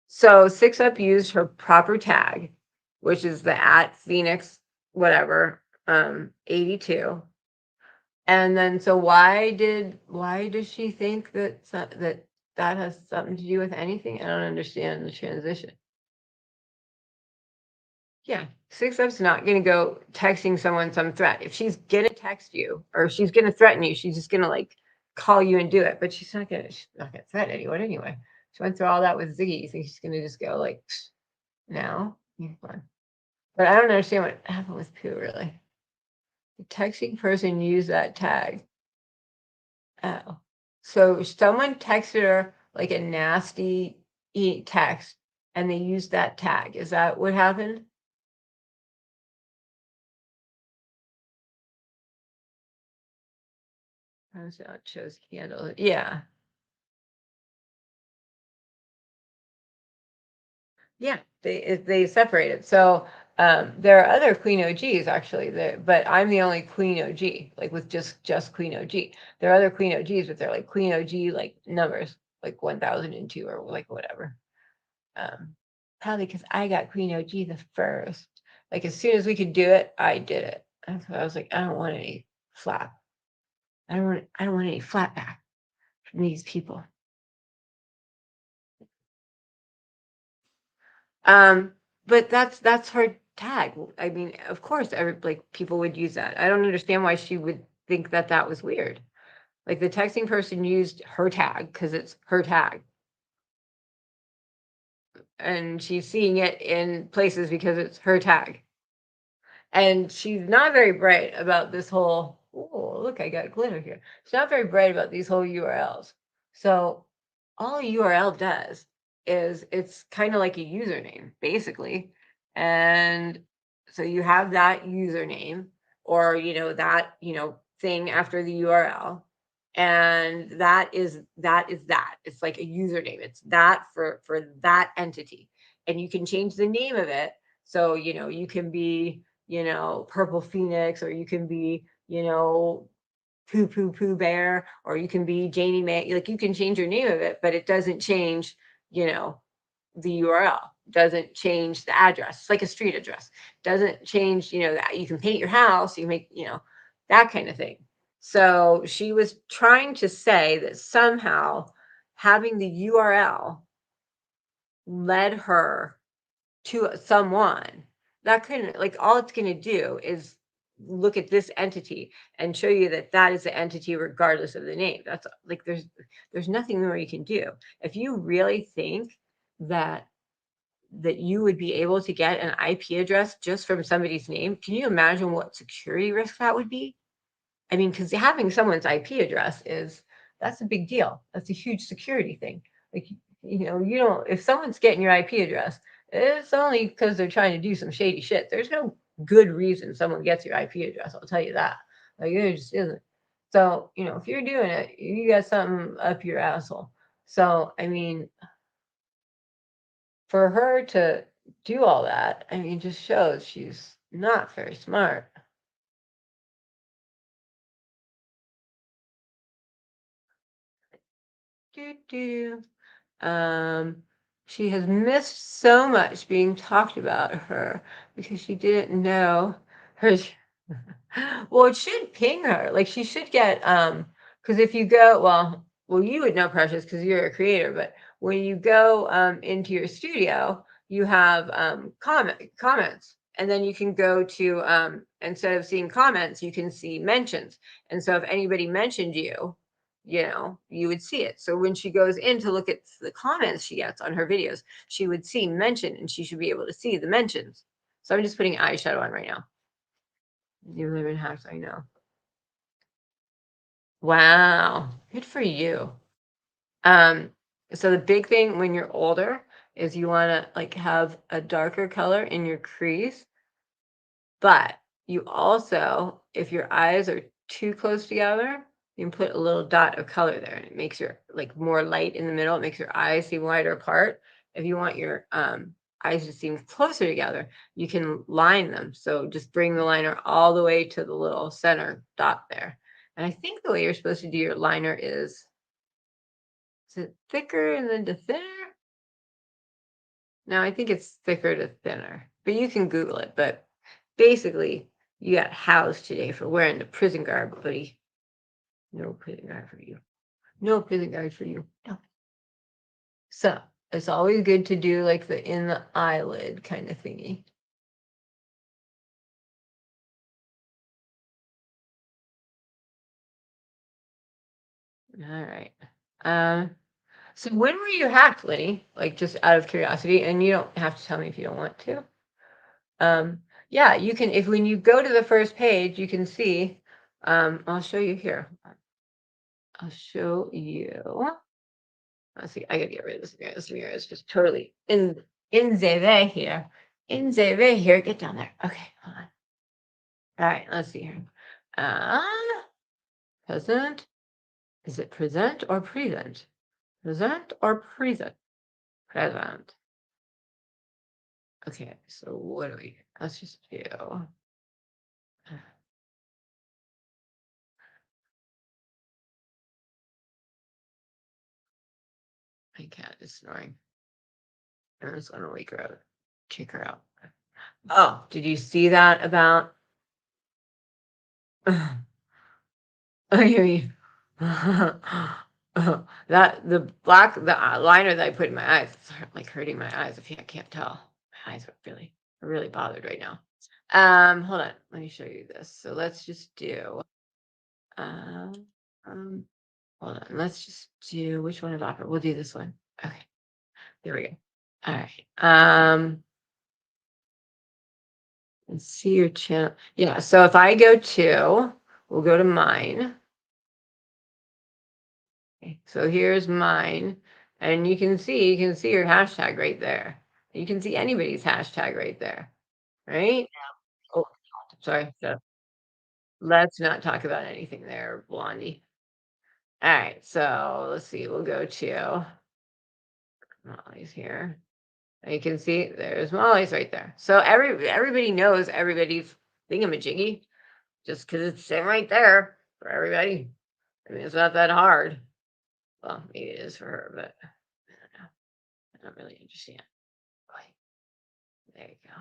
So 6up used her proper tag, which is the @Phoenix whatever 82. And then so why does she think that has something to do with anything? I don't understand the transition. Yeah, 6up's not gonna go texting someone some threat. If she's gonna text you or she's gonna threaten you, she's just gonna like call you and do it. But she's not gonna threaten anyone anyway. She went through all that with Ziggy. You think she's gonna just go like now? Fine. But I don't understand what happened with Pooh really. The texting person used that tag. Oh. So someone texted her like a nasty text and they used that tag. Is that what happened? How's that chose candle? Yeah. Yeah. They separated. So there are other Queen OGs actually, but I'm the only Queen OG, like with just Queen OG. There are other Queen OGs, but they're like Queen OG like numbers, like 1002 or like whatever. Probably because I got Queen OG the first. Like as soon as we could do it, I did it. And so I was like, I don't want any flap. I don't want any flat back from these people. But that's her tag. I mean, of course, like people would use that. I don't understand why she would think that was weird. Like the texting person used her tag because it's her tag. And she's seeing it in places because it's her tag. And she's not very bright about this whole, oh, look, I got glitter here. She's not very bright about these whole URLs. So all a URL does is it's kind of like a username, basically. And so you have that username or, that, thing after the URL. And that is that. It's like a username. It's that for that entity. And you can change the name of it. So, you can be, Purple Phoenix, or you can be, Poo Poo Poo Bear, or you can be Janie May. Like you can change your name of it, but it doesn't change, the URL. Doesn't change the address. It's like a street address. Doesn't change, that you can paint your house, you make, that kind of thing. So she was trying to say that somehow having the URL led her to someone that couldn't, like, all it's going to do is look at this entity and show you that is the entity regardless of the name. That's like there's nothing more you can do. If you really think that you would be able to get an IP address just from somebody's name, can you imagine what security risk that would be? I mean, because having someone's IP address that's a big deal. That's a huge security thing. Like, you don't, if someone's getting your IP address, it's only because they're trying to do some shady shit. There's no good reason someone gets your IP address. I'll tell you that. Like it just isn't. So, you know, if you're doing it, you got something up your asshole. So, I mean, for her to do all that, I mean, just shows she's not very smart. Do, do. She has missed so much being talked about her because she didn't know her. Well, it should ping her. Like she should get because if you go, well, you would know Precious because you're a creator, but when you go into your studio, you have comments, and then you can go to instead of seeing comments, you can see mentions. And so if anybody mentioned you, you know, you would see it. So when she goes in to look at the comments she gets on her videos, she would see mention and she should be able to see the mentions. So I'm just putting eyeshadow on right now. You live in house, I know. Wow, good for you. Um, so the big thing when you're older is you want to like have a darker color in your crease, but you also, if your eyes are too close together, you can put a little dot of color there and it makes your like more light in the middle. It makes your eyes seem wider apart. If you want your eyes to seem closer together, you can line them. So just bring the liner all the way to the little center dot there. And I think the way you're supposed to do your liner is it thicker and then to thinner? No, I think it's thicker to thinner, but you can Google it. But basically, you got housed today for wearing the prison garb, buddy. No prison guard for you. No prison guard for you. No. So it's always good to do like the in the eyelid kind of thingy. All right. So when were you hacked, Lenny? Like just out of curiosity, and you don't have to tell me if you don't want to. Yeah, you can if when you go to the first page, you can see. I'll show you here. I'll show you. Let's see, I gotta get rid of this mirror. This mirror is just totally in the way here. In the way here. Get down there. Okay, hold on. All right, let's see here. Uh, present. Is it present or present? Present or present? Present. Okay, so what do we? Let's just do. My cat is snoring. I'm just gonna wake her up, kick her out. Oh, did you see that about? I hear you. That the black the liner that I put in my eyes, it's like hurting my eyes. If you can't tell, my eyes are really bothered right now. Hold on, let me show you this. So let's just do. Um, um hold on, let's just do which one of opera. We'll do this one. Okay, there we go. All right. Let's see your channel. Yeah. So if I go to, we'll go to mine. Okay, so here's mine, and you can see your hashtag right there. You can see anybody's hashtag right there, right? Oh, sorry. Let's not talk about anything there, Blondie. All right, so let's see. We'll go to Molly's here. And you can see there's Molly's right there. So everybody knows everybody's thingamajiggy just because it's sitting right there for everybody. I mean, it's not that hard. Well, maybe it is for her, but I don't know. I don't really understand. There you go.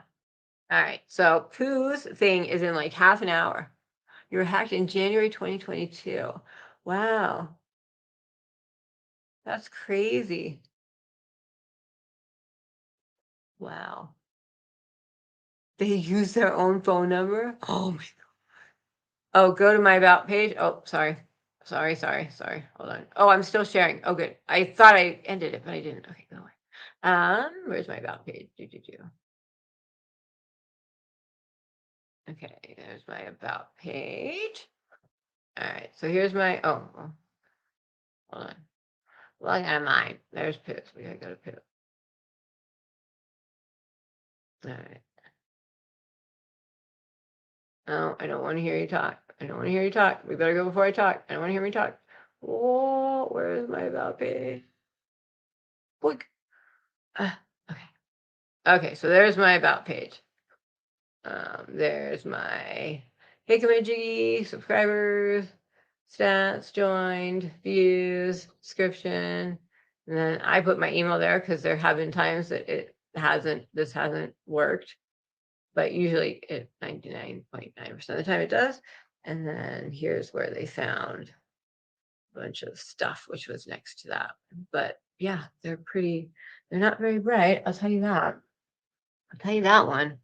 All right. So Pooh's thing is in like half an hour. You were hacked in January 2022. Wow. That's crazy. Wow. They use their own phone number? Oh my God. Oh, go to my about page. Oh, sorry. Sorry. Hold on. Oh, I'm still sharing. Oh, good. I thought I ended it, but I didn't. Okay, go away. Where's my about page? Okay, there's my about page. All right, so here's my, hold on. Log out of mine. There's Poots. We gotta go to Poot. All right. Oh, I don't want to hear you talk. I don't want to hear you talk. We better go before I talk. I don't want to hear me talk. Oh, where is my about page? Look. Okay. Okay, so there's my about page. There's my Hickamaji, subscribers, stats, joined, views, description. And then I put my email there because there have been times that this hasn't worked, but usually 99.9% of the time it does. And then here's where they found a bunch of stuff, which was next to that. But yeah, they're not very bright. I'll tell you that. I'll tell you that one.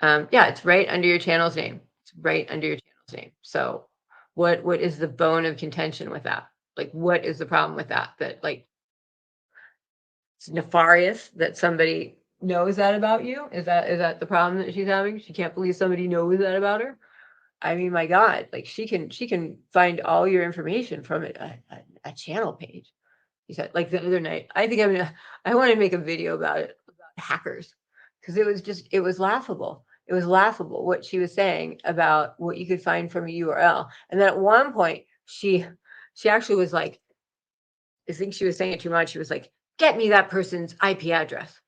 Yeah, it's right under your channel's name. It's right under your channel's name. So what is the bone of contention with that? Like, what is the problem with that? That like it's nefarious that somebody knows that about you? Is that the problem that she's having? She can't believe somebody knows that about her. I mean, my God, like she can find all your information from a channel page. He said, like the other night, I want to make a video about it, about hackers, because it was laughable. It was laughable what she was saying about what you could find from a URL. And then at one point, she actually was like, I think she was saying it too much. She was like, get me that person's IP address.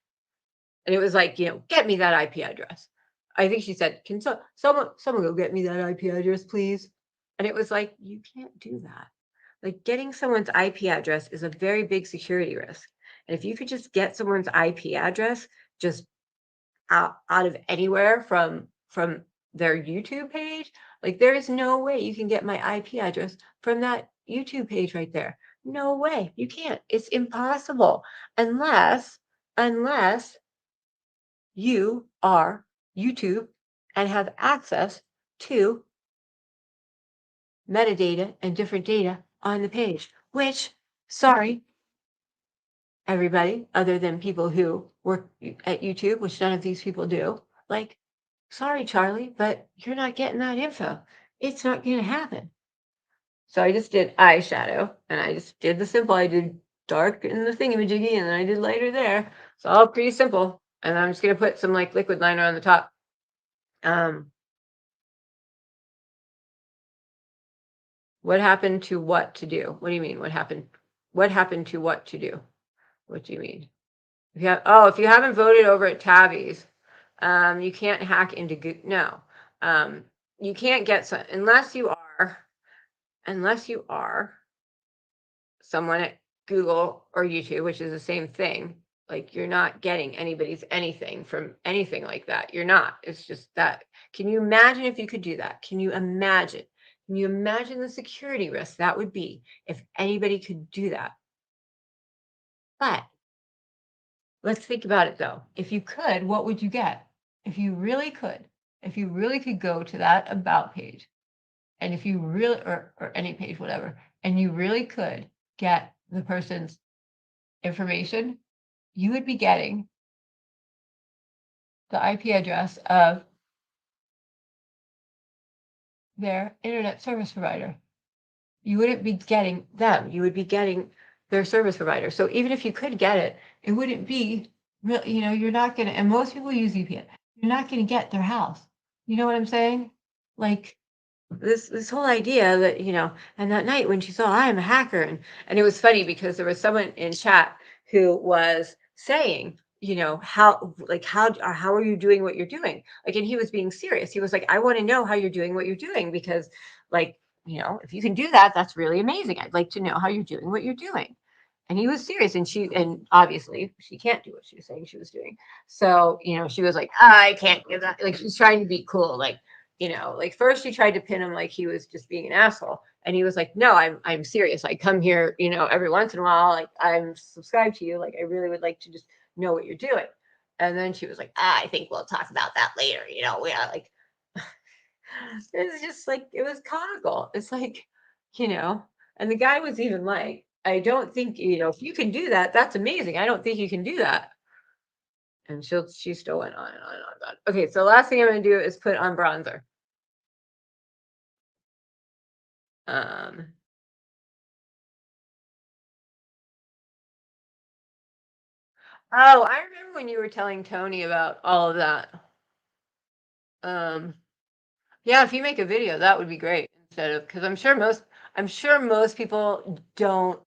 And it was like, get me that IP address. I think she said, can someone go get me that IP address, please? And it was like, you can't do that. Like getting someone's IP address is a very big security risk. And if you could just get someone's IP address just out of anywhere from their YouTube page, like there is no way you can get my IP address from that YouTube page right there. No way. You can't. It's impossible unless you are YouTube and have access to metadata and different data on the page, which, sorry, everybody, other than people who work at YouTube, which none of these people do, like, sorry, Charlie, but you're not getting that info. It's not going to happen. So I just did eyeshadow and I just did the simple. I did dark in the thingamajiggy and then I did lighter there. It's all pretty simple. And I'm just going to put some like liquid liner on the top. What happened to what to do? What do you mean? What happened to what to do? What do you mean? If you haven't voted over at Tabby's, you can't hack into no. You can't get some unless you are someone at Google or YouTube, which is the same thing. Like you're not getting anybody's anything from anything like that. You're not. It's just that. Can you imagine if you could do that? Can you imagine? Can you imagine the security risk that would be if anybody could do that? But let's think about it though. If you could, what would you get? If you really could go to that about page, and if you really, or any page, whatever, and you really could get the person's information, you would be getting the IP address of their internet service provider. You wouldn't be getting them. You would be getting their service provider. So even if you could get it, it wouldn't be real. You're not going to, and most people use VPN. You're not going to get their house. You know what I'm saying? Like this whole idea that, and that night when she saw I'm a hacker and it was funny because there was someone in chat who was saying, how are you doing what you're doing? Like, and he was being serious. He was like, I want to know how you're doing what you're doing because like, if you can do that, that's really amazing. I'd like to know how you're doing what you're doing. And he was serious and obviously she can't do what she was saying she was doing. So, she was like, I can't do that. Like she's trying to be cool. Like, like first she tried to pin him like he was just being an asshole. And he was like, no, I'm serious. I come here, every once in a while, like I'm subscribed to you. Like, I really would like to just know what you're doing. And then she was like, I think we'll talk about that later. Like, it was just like, it was comical. It's like, and the guy was even like, I don't think, if you can do that, that's amazing. I don't think you can do that. And she still went on and on and on about it. Okay, so last thing I'm going to do is put on bronzer. Oh, I remember when you were telling Tony about all of that. Yeah, if you make a video, that would be great instead of because I'm sure most people don't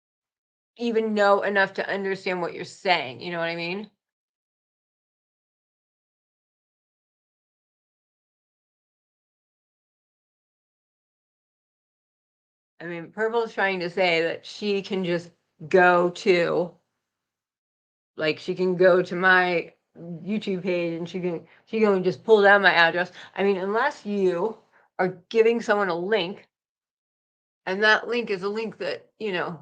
even know enough to understand what you're saying. You know what I mean? I mean, Purple's trying to say that she can just go to like she can go to my YouTube page and she can just pull down my address. I mean, unless you are giving someone a link and that link is a link that, you know,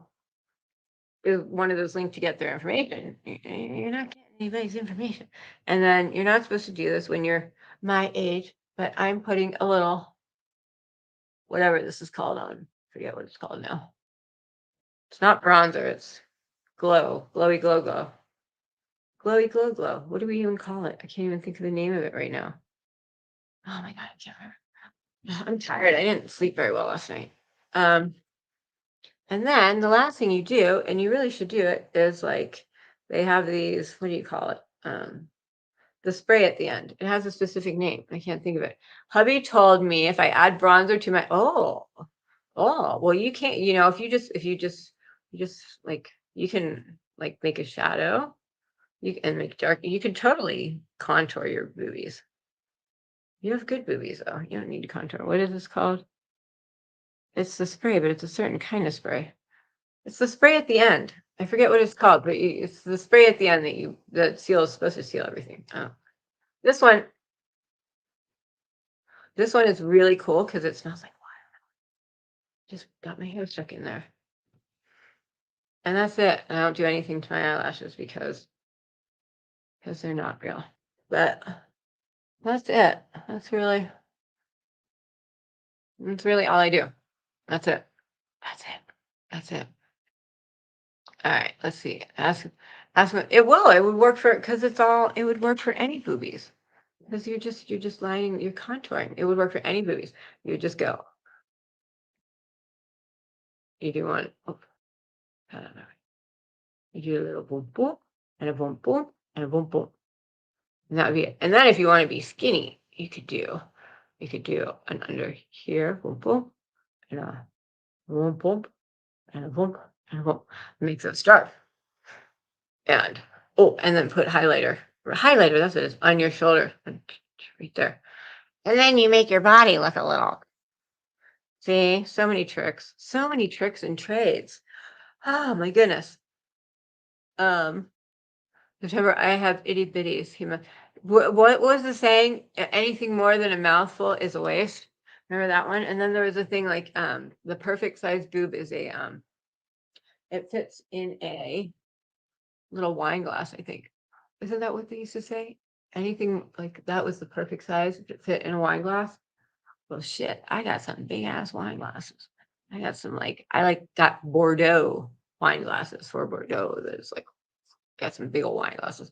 is one of those links to get their information. You're not getting anybody's information. And then you're not supposed to do this when you're my age, but I'm putting a little whatever this is called on. Forget what it's called now. It's not bronzer, it's glow, glowy glow glow. Glowy glow glow. What do we even call it? I can't even think of the name of it right now. Oh my god, I can't remember. I'm tired. I didn't sleep very well last night. Um, and then the last thing you do, and you really should do it, is like they have these, what do you call it? The spray at the end. It has a specific name. I can't think of it. Hubby told me if I add bronzer to my well, you can't, you know, you just like you can like make a shadow. You and make dark. You can totally contour your boobies. You have good boobies though. You don't need to contour. What is this called? It's the spray, but it's a certain kind of spray. It's the spray at the end. I forget what it's called, but it's the spray at the end that seals supposed to seal everything. Oh, this one this one is really cool because it smells like just got my hair stuck in there. And that's it. I don't do anything to my eyelashes because they're not real. But that's it. That's really all I do. That's it. That's it. That's it. All right, let's see. It would work for because it would work for any boobies. Because you're just lining, you're contouring. It would work for any boobies. You just go. You do one. Oh, I don't know. You do a little boom boom and a boom boom and a boom boom. And that would be it. And then if you want to be skinny, you could do an under here, boom boom, and a boom boom, and a boom, and a boom. Makes it start. And and then put highlighter. Highlighter, that's what it is, on your shoulder. Right there. And then you make your body look a little. See, so many tricks. So many tricks and trades. Oh my goodness. Um September, I have itty bitties. What was the saying? Anything more than a mouthful is a waste. Remember that one? And then there was a thing like the perfect size boob is a it fits in a little wine glass, I think. Isn't that what they used to say? Anything like that was the perfect size if it fit in a wine glass. Well shit, I got some big ass wine glasses. I got some got Bordeaux wine glasses for Bordeaux. That's like got some big old wine glasses.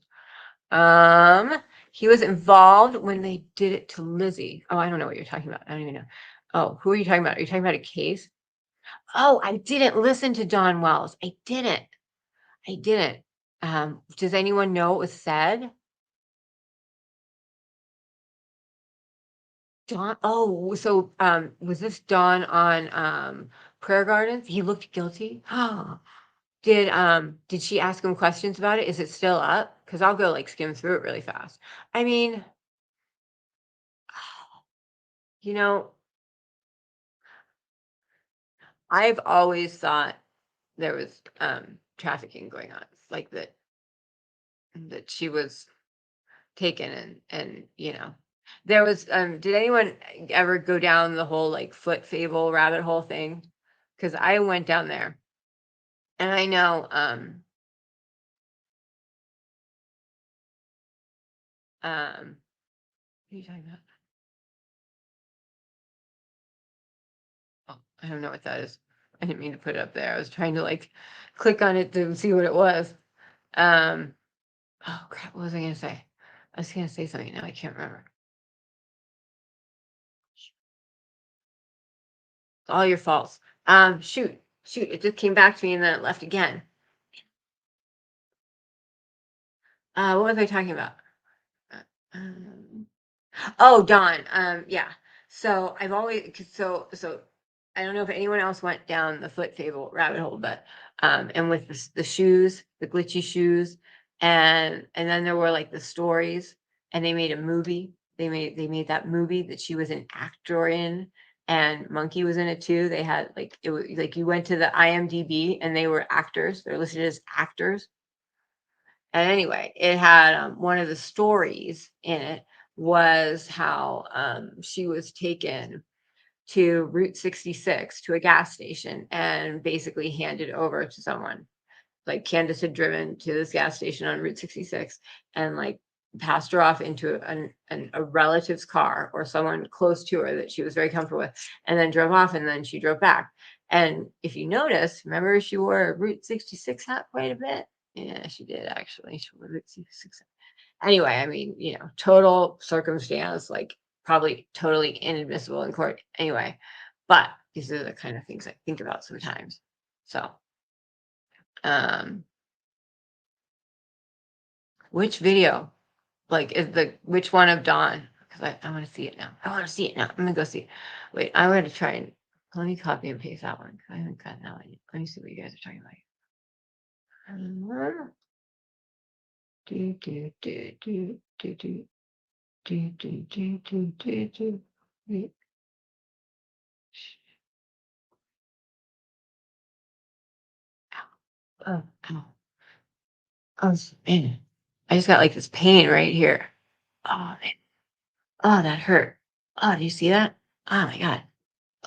Um, he was involved when they did it to Lizzie. Oh, I don't know what you're talking about. I don't even know. Oh, who are you talking about? Are you talking about a case? Oh, I didn't listen to Don Wells. I didn't. I didn't. Does anyone know what was said? Don, oh, so was this Don on Prayer Gardens? He looked guilty. Did she ask him questions about it? Is it still up? Because I'll go like skim through it really fast. I mean, you know, I've always thought there was trafficking going on, like that she was taken and you know. There was did anyone ever go down the whole like foot fable rabbit hole thing? Because I went down there and I know what are you talking about? Oh, I don't know what that is. I didn't mean to put it up there. I was trying to like click on it to see what it was. Um, oh crap, what was I gonna say? I was gonna say something now. I can't remember. It's all your faults. Shoot, it just came back to me and then it left again. What was I talking about? Uh, um, oh, Dawn. Yeah. So I've always so I don't know if anyone else went down the foot fable rabbit hole, but and with the shoes, the glitchy shoes, and then there were like the stories, and they made a movie. They made that movie that she was an actor in, and Monkey was in it too. They had like it was like you went to the IMDb and they were actors. They're listed as actors. And anyway, it had one of the stories in it was how she was taken to Route 66 to a gas station and basically handed over to someone. Like Candace had driven to this gas station on Route 66 and like passed her off into a relative's car or someone close to her that she was very comfortable with, and then drove off, and then she drove back. And if you notice, remember she wore a Route 66 hat quite a bit. Yeah, she did actually. She wore Route 66. Anyway, I mean, total circumstance, like probably totally inadmissible in court. Anyway, but these are the kind of things I think about sometimes. So, um, which video? Like, is which one of Dawn? Because I want to see it now. I want to see it now. I'm gonna go see it. Wait, I'm gonna try and let me copy and paste that one. I haven't gotten that one. Let me see what you guys are talking about. Do do do do do do do do do do do do. Wait. Oh, ow. Oh, man. I just got like this pain right here. Oh, man. Oh, that hurt. Oh, do you see that? Oh my God.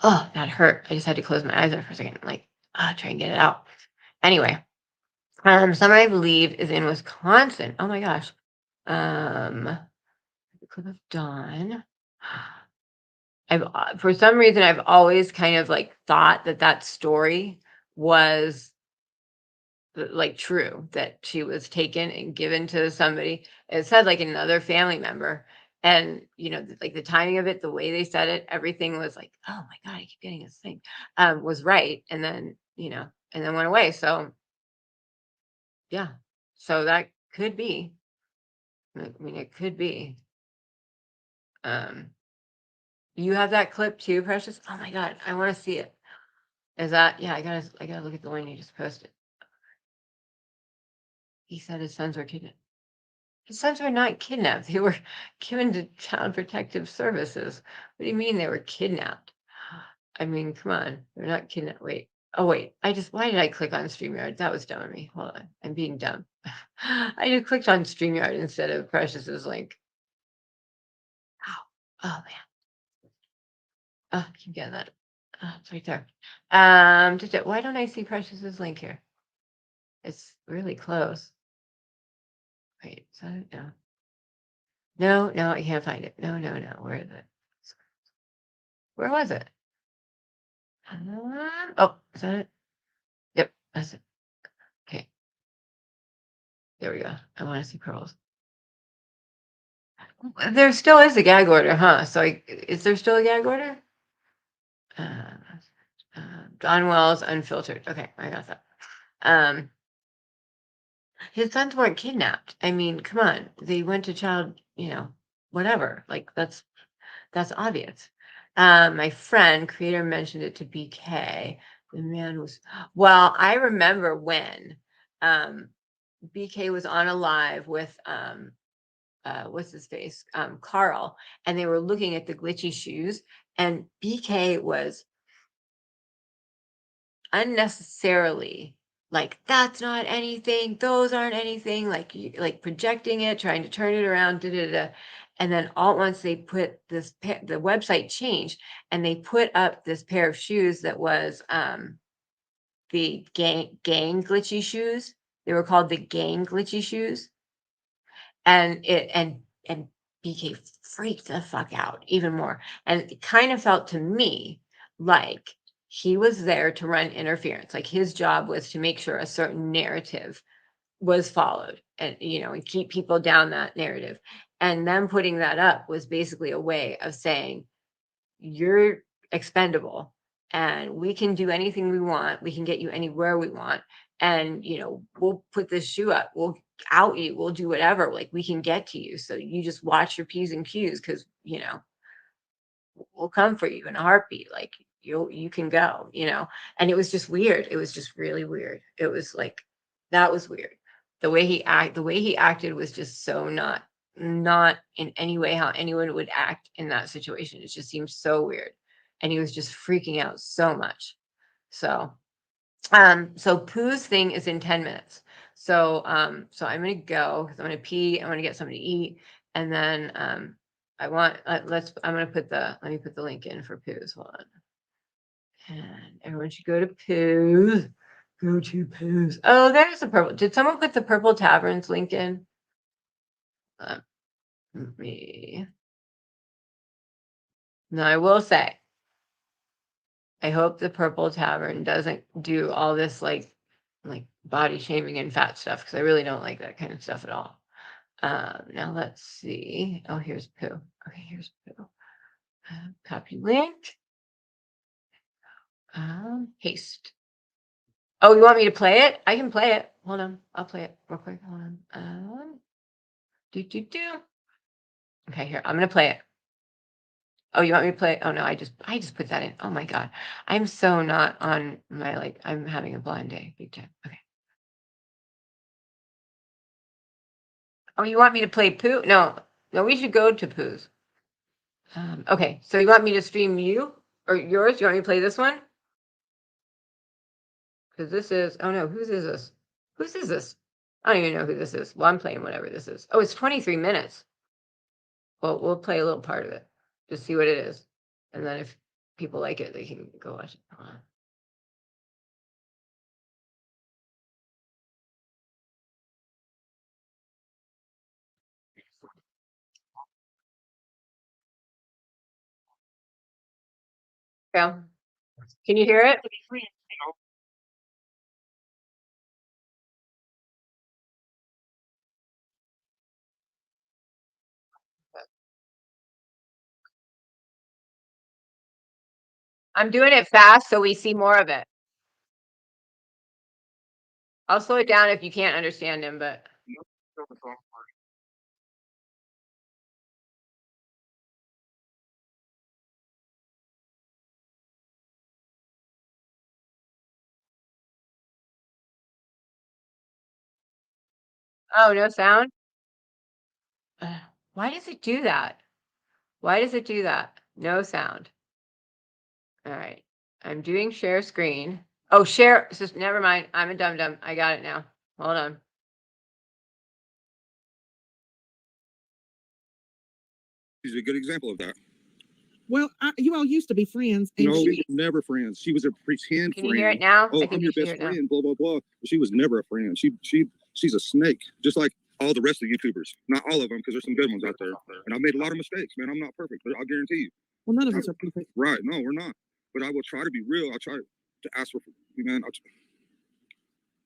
Oh, that hurt. I just had to close my eyes there for a second. Like, try and get it out. Anyway, summer I believe is in Wisconsin. Oh my gosh. The clip of Dawn. I've for some reason I've always kind of like thought that story was like true, that she was taken and given to somebody. It said like another family member, and like the timing of it, the way they said it, everything was like, oh my God, I keep getting this thing, was right, and then and then went away. So yeah, so that could be. I mean, it could be. Um, you have that clip too, Precious? Oh my God, I want to see it. Is that, yeah? I gotta look at the one you just posted. He said his sons were kidnapped. His sons were not kidnapped. They were given to Child Protective Services. What do you mean they were kidnapped? I mean, come on. They're not kidnapped. Wait. Oh, wait. Why did I click on StreamYard? That was dumb of me. Hold on. I'm being dumb. I just clicked on StreamYard instead of Precious's link. Ow. Oh, man. Oh, I keep getting that. Oh, it's right there. Why don't I see Precious's link here? It's really close. Wait, is that it? No. No, no, I can't find it. No, no, no. Where is it? Where was it? Oh, is that it? Yep, that's it. Okay, there we go. I want to see pearls. There still is a gag order, huh? So, is there still a gag order? Uh, John Wells Unfiltered. Okay, I got that. His sons weren't kidnapped. I mean, come on. They went to child, whatever. Like that's obvious. My friend creator mentioned it to BK. The man was, well, I remember when BK was on a live with what's his face? Carl, and they were looking at the glitchy shoes, and BK was unnecessarily like, that's not anything, those aren't anything, like like projecting it, trying to turn it around, da, da, da. And then all at once they put the website changed, and they put up this pair of shoes that was the gang glitchy shoes. They were called the gang glitchy shoes. And BK freaked the fuck out even more. And it kind of felt to me like he was there to run interference. Like his job was to make sure a certain narrative was followed, and and keep people down that narrative. And them putting that up was basically a way of saying, you're expendable, and we can do anything we want. We can get you anywhere we want. And, we'll put this shoe up. We'll out you. We'll do whatever. Like we can get to you. So you just watch your P's and Q's, because, we'll come for you in a heartbeat. Like you can go, you know. And it was just weird. It was just really weird. It was like, that was weird. The way he acted was just so not in any way how anyone would act in that situation. It just seemed so weird. And he was just freaking out so much. So Pooh's thing is in 10 minutes. So I'm gonna go because I'm gonna pee, I'm gonna get something to eat, and then I'm gonna let me put the link in for Pooh's. Hold on. And everyone should go to Pooh's. Go to Pooh's. Oh, there's the purple. Did someone put the Purple Taverns link in? Me. No, I will say, I hope the Purple Tavern doesn't do all this like body shaming and fat stuff, because I really don't like that kind of stuff at all. Now let's see. Oh, here's Pooh. Okay, here's Pooh. Copy link. Paste. Oh, you want me to play it? I can play it. Hold on. I'll play it real quick. Hold on. Okay, here. I'm gonna play it. Oh, you want me to play? Oh no, I just put that in. Oh my God. I'm so not on my, I'm having a blind day, big time. Okay. Oh, you want me to play Pooh? No, we should go to Pooh's. Okay, so you want me to stream you or yours? You want me to play this one? Because this is, oh no, whose is this? Whose is this? I don't even know who this is. Well, I'm playing whatever this is. Oh, it's 23 minutes. Well, we'll play a little part of it. Just see what it is. And then if people like it, they can go watch it. Hold on. Yeah. Can you hear it? I'm doing it fast so we see more of it. I'll slow it down if you can't understand him, but oh, no sound? Why does it do that? Why does it do that? No sound. All right. I'm doing share screen. Oh, share. Never mind. I'm a dum-dum. I got it now. Hold on. She's a good example of that. Well, you all used to be friends. And no, we were never friends. She was a pretend friend. Can you hear it now? Oh, I'm your best friend, blah, blah, blah. She was never a friend. She's a snake, just like all the rest of the YouTubers. Not all of them, because there's some good ones out there. And I've made a lot of mistakes, man. I'm not perfect, but I'll guarantee you. Well, none of us are perfect. Right. No, we're not. But I will try to be real. I'll try to ask for, man,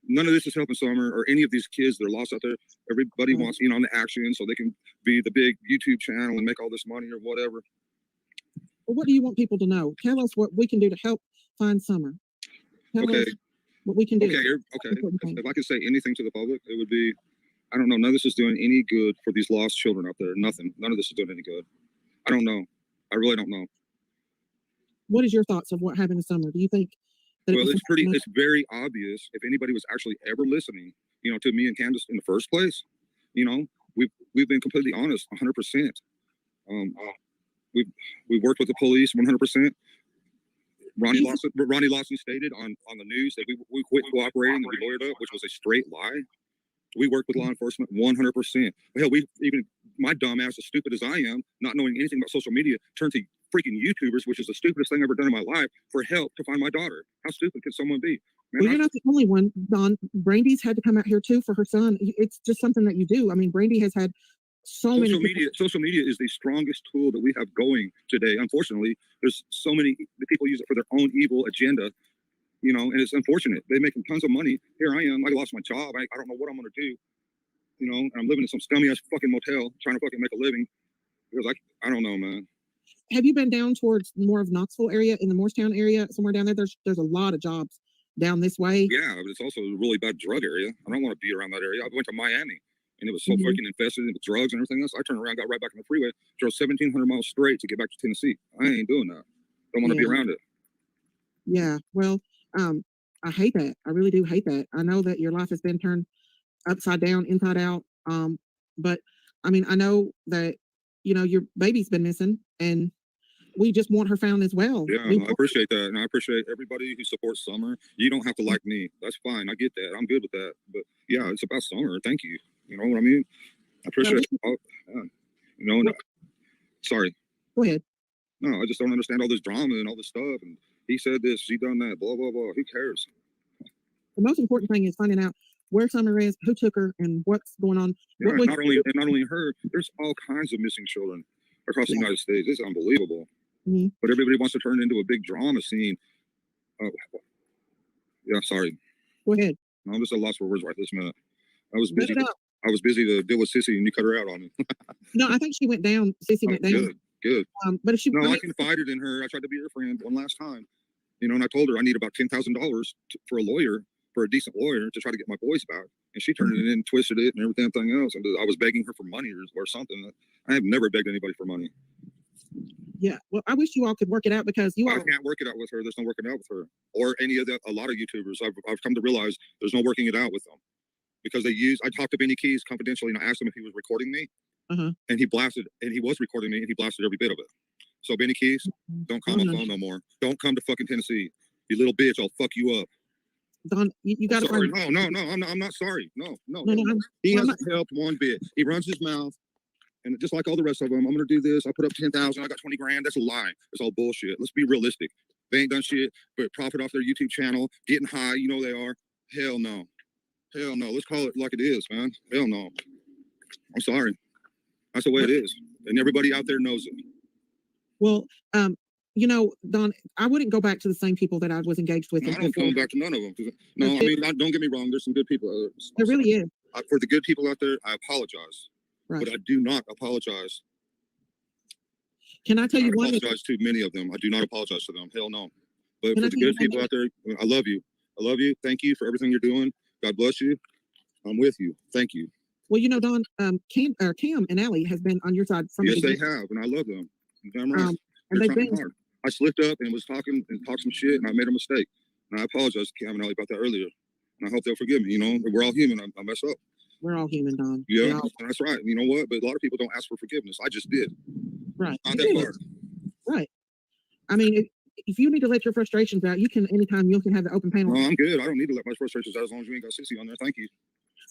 none of this is helping Summer or any of these kids that are lost out there. Everybody wants in on the action so they can be the big YouTube channel and make all this money or whatever. Well, what do you want people to know? Tell us what we can do to help find Summer. Tell us what we can do. Okay. If I could say anything to the public, it would be, I don't know, none of this is doing any good for these lost children out there. Nothing. None of this is doing any good. I don't know. I really don't know. What is your thoughts of what happened to Summer? Do you think that it's very obvious if anybody was actually ever listening, to me and Candace in the first place, we've been completely honest 100%. We worked with the police 100%. Ronnie Lawson stated on the news that we quit cooperating and we lawyered up, which was a straight lie. We worked with law enforcement 100%. Hell, my dumb ass, as stupid as I am, not knowing anything about social media, turned to freaking YouTubers, which is the stupidest thing I've ever done in my life, for help to find my daughter. How stupid could someone be? Man, well, you're not the only one, Don. Brandy's had to come out here too for her son. It's just something that you do. I mean, Brandy has had social media is the strongest tool that we have going today. Unfortunately, there's so many people use it for their own evil agenda, and it's unfortunate. They're making tons of money. Here I am. I lost my job. I don't know what I'm going to do. And I'm living in some scummy ass fucking motel trying to fucking make a living because I don't know, man. Have you been down towards more of Knoxville area, in the Morristown area, somewhere down there? There's a lot of jobs down this way. Yeah, but it's also a really bad drug area. I don't want to be around that area. I went to Miami. and it was so Mhm. fucking infested with drugs and everything else. I turned around, got right back on the freeway, drove 1,700 miles straight to get back to Tennessee. I ain't doing that. Don't want to be Yeah. around it. Yeah. Well, I hate that. I really do hate that. I know that your life has been turned upside down, inside out. But I mean, I know that, your baby's been missing, and we just want her found as well. Yeah, We I want- appreciate that, and I appreciate everybody who supports Summer. You don't have to like me. That's fine. I get that. I'm good with that. But yeah, it's about Summer. Thank you. You know what I mean? I appreciate all, yeah. No, sorry. Go ahead. No, I just don't understand all this drama and all this stuff. And he said this, she done that, blah, blah, blah. Who cares? The most important thing is finding out where Summer is, who took her, and what's going on. Yeah, What we- not only her, there's all kinds of missing children across the Yeah. United States. It's unbelievable. Mhm. But everybody wants to turn it into a big drama scene. Oh, yeah, sorry. Go ahead. No, I'm just a loss for words right this minute. I was Let busy. it out. I was busy to deal with Sissy, and you cut her out on me. No, I think she went down. Sissy Oh, went down. good. But if she, No, I I mean, confided in her. I tried to be her friend one last time, and I told her I need about $10,000 for a lawyer, for a decent lawyer, to try to get my boys back. And she turned it in, twisted it, and everything else. And I was begging her for money or something. I have never begged anybody for money. yeah. Well, I wish you all could work it out, because you I all. can't work it out with her. There's no working out with her, or any of a lot of YouTubers. I've come to realize there's no working it out with them, because I talked to Benny Keys confidentially, and I asked him if he was recording me, Uh-huh. and he was recording me, and he blasted every bit of it. So Benny Keys, don't call my phone no more. Don't come to fucking Tennessee, you little bitch. I'll fuck you up. Don, you got to Sorry, find. no, I'm not sorry. No. No, He I'm hasn't helped one bit. He runs his mouth, and just like all the rest of them, I'm gonna do this. I put up 10,000. I got 20 grand. That's a lie. It's all bullshit. Let's be realistic. They ain't done shit but profit off their YouTube channel, getting high. You know they are. Hell no. Let's call it like it is, man. Hell no. I'm sorry. That's the way it is, and everybody out there knows it. Well, Don, I wouldn't go back to the same people that I was engaged with. No, I don't come back to none of them. No, I mean, don't get me wrong. There's some good people. There really is. For the good people out there, I apologize, Right. but I do not apologize. Can I tell I you one? apologize to many of them. I do not apologize to them. Hell no. But Can I for the tell you good people out there, I love you. I love you. Thank you for everything you're doing. God bless you. I'm with you. Thank you. Well, Don, Cam and Allie has been on your side from the Yes, they beginning. have, and I love them. I'm right. And They're they've trying been. hard. I slipped up and was talking some shit, and I made a mistake. And I apologize to Cam and Allie about that earlier. And I hope they'll forgive me. We're all human. I mess up. We're all human, Don. Yeah, that's right. You know what? But a lot of people don't ask for forgiveness. I just did. Right. Not that hard. Right. I mean, if you need to let your frustrations out, you can anytime. You can have the open panel. No, I'm good. I don't need to let my frustrations out as long as you ain't got Sissy on there. Thank you.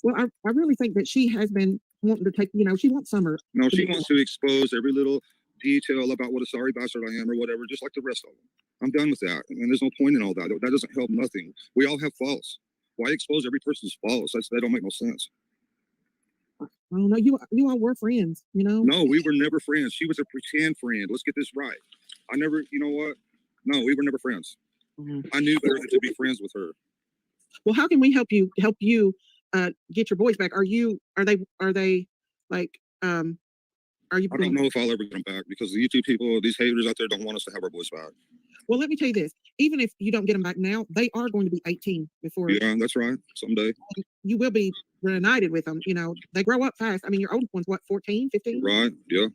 Well, I really think that she has been wanting to take. She wants Summer. No, she wants to expose every little detail about what a sorry bastard I am or whatever, just like the rest of them. I'm done with that. And there's no point in all that. That doesn't help nothing. We all have faults. Why expose every person's faults? That don't make no sense. I don't know. You all were friends, No, we were never friends. She was a pretend friend. Let's get this right. I never, you know what? No, we were never friends. Mhm. I knew better than to be friends with her. Well, how can we help you get your boys back? Are they like are you I don't know if I'll ever get them back because the YouTube people, these haters out there, don't want us to have our boys back. Well, let me tell you this. Even if you don't get them back now, they are going to be 18 before. Yeah, that's right. Someday. You will be reunited with them. They grow up fast. I mean, your oldest one's what, 14, 15? Right. Yeah.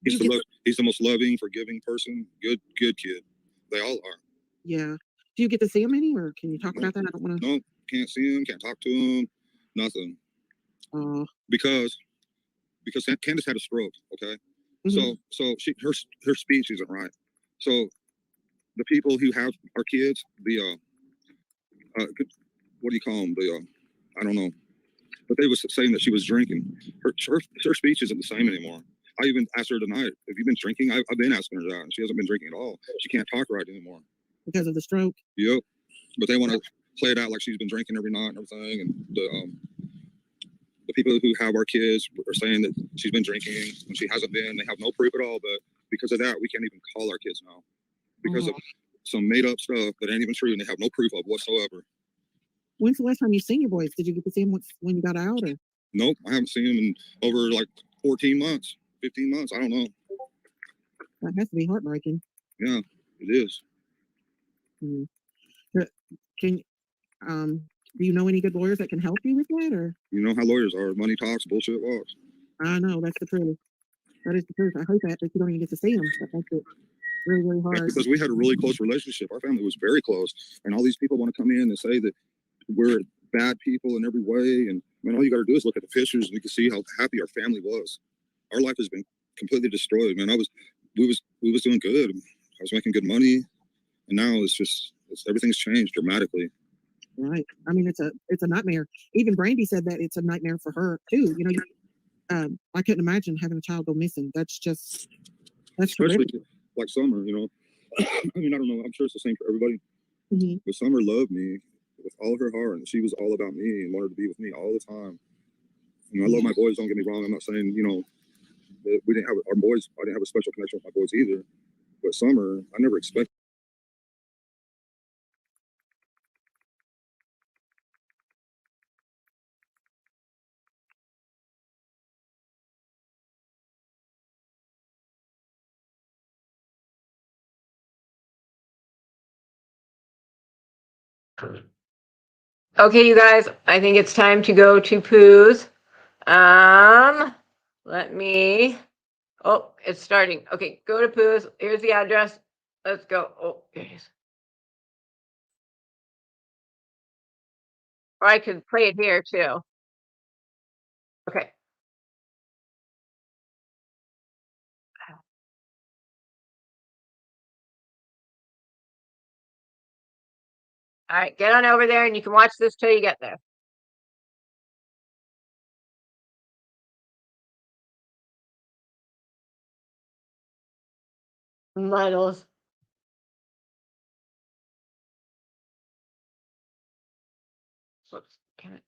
He's the most loving, forgiving person. Good kid. They all are. Yeah. Do you get to see them any, or can you talk about that? I don't want to. No, can't see him, can't talk to him, nothing. Because Candace had a stroke. Okay. Mhm. So her speech isn't right. So the people who have our kids, what do you call them? I don't know. But they was saying that she was drinking. Her speech isn't the same anymore. I even asked her tonight, have you been drinking? I've been asking her that, and she hasn't been drinking at all. She can't talk right anymore. Because of the stroke? Yep. But they want to play it out like she's been drinking every night and everything. And the people who have our kids are saying that she's been drinking when she hasn't been. They have no proof at all. But because of that, we can't even call our kids now. Because of some made up stuff that ain't even true and they have no proof of whatsoever. When's the last time you seen your boys? Did you get to see them when you got out? Or? Nope, I haven't seen them in over like 14 months, 15 months. I don't know. That has to be heartbreaking. Yeah, it is. Mm-hmm. Do you know any good lawyers that can help you with that, or? You know how lawyers are. Money talks, bullshit walks. I know, that's the truth. That is the truth. I hate that you don't even get to see them. That makes it really, really That's hard. because we had a really close relationship. Our family was very close. And all these people want to come in and say that we're bad people in every way. And man, all you got to do is look at the pictures and you can see how happy our family was. Our life has been completely destroyed, man. We was doing good. I was making good money. And now everything's changed dramatically. Right. I mean, it's a nightmare. Even Brandy said that it's a nightmare for her too. You know, I couldn't imagine having a child go missing. That's Especially horrific. like Summer, you know. I mean, I don't know. I'm sure it's the same for everybody. Mm-hmm. But Summer loved me with all of her heart, and she was all about me and wanted to be with me all the time. You know, I love my boys. Don't get me wrong. I'm not saying, you know, that we didn't have our boys. I didn't have a special connection with my boys either. But Summer, I never expected. Okay, you guys, I think it's time to go to Pooh's. Let me. Oh, it's starting. Okay, go to Pooh's. Here's the address. Let's go. Oh, here it is. Or I could play it here too. Okay. All right, get on over there and you can watch this till you get there. Muddles. Whoops. Damn it.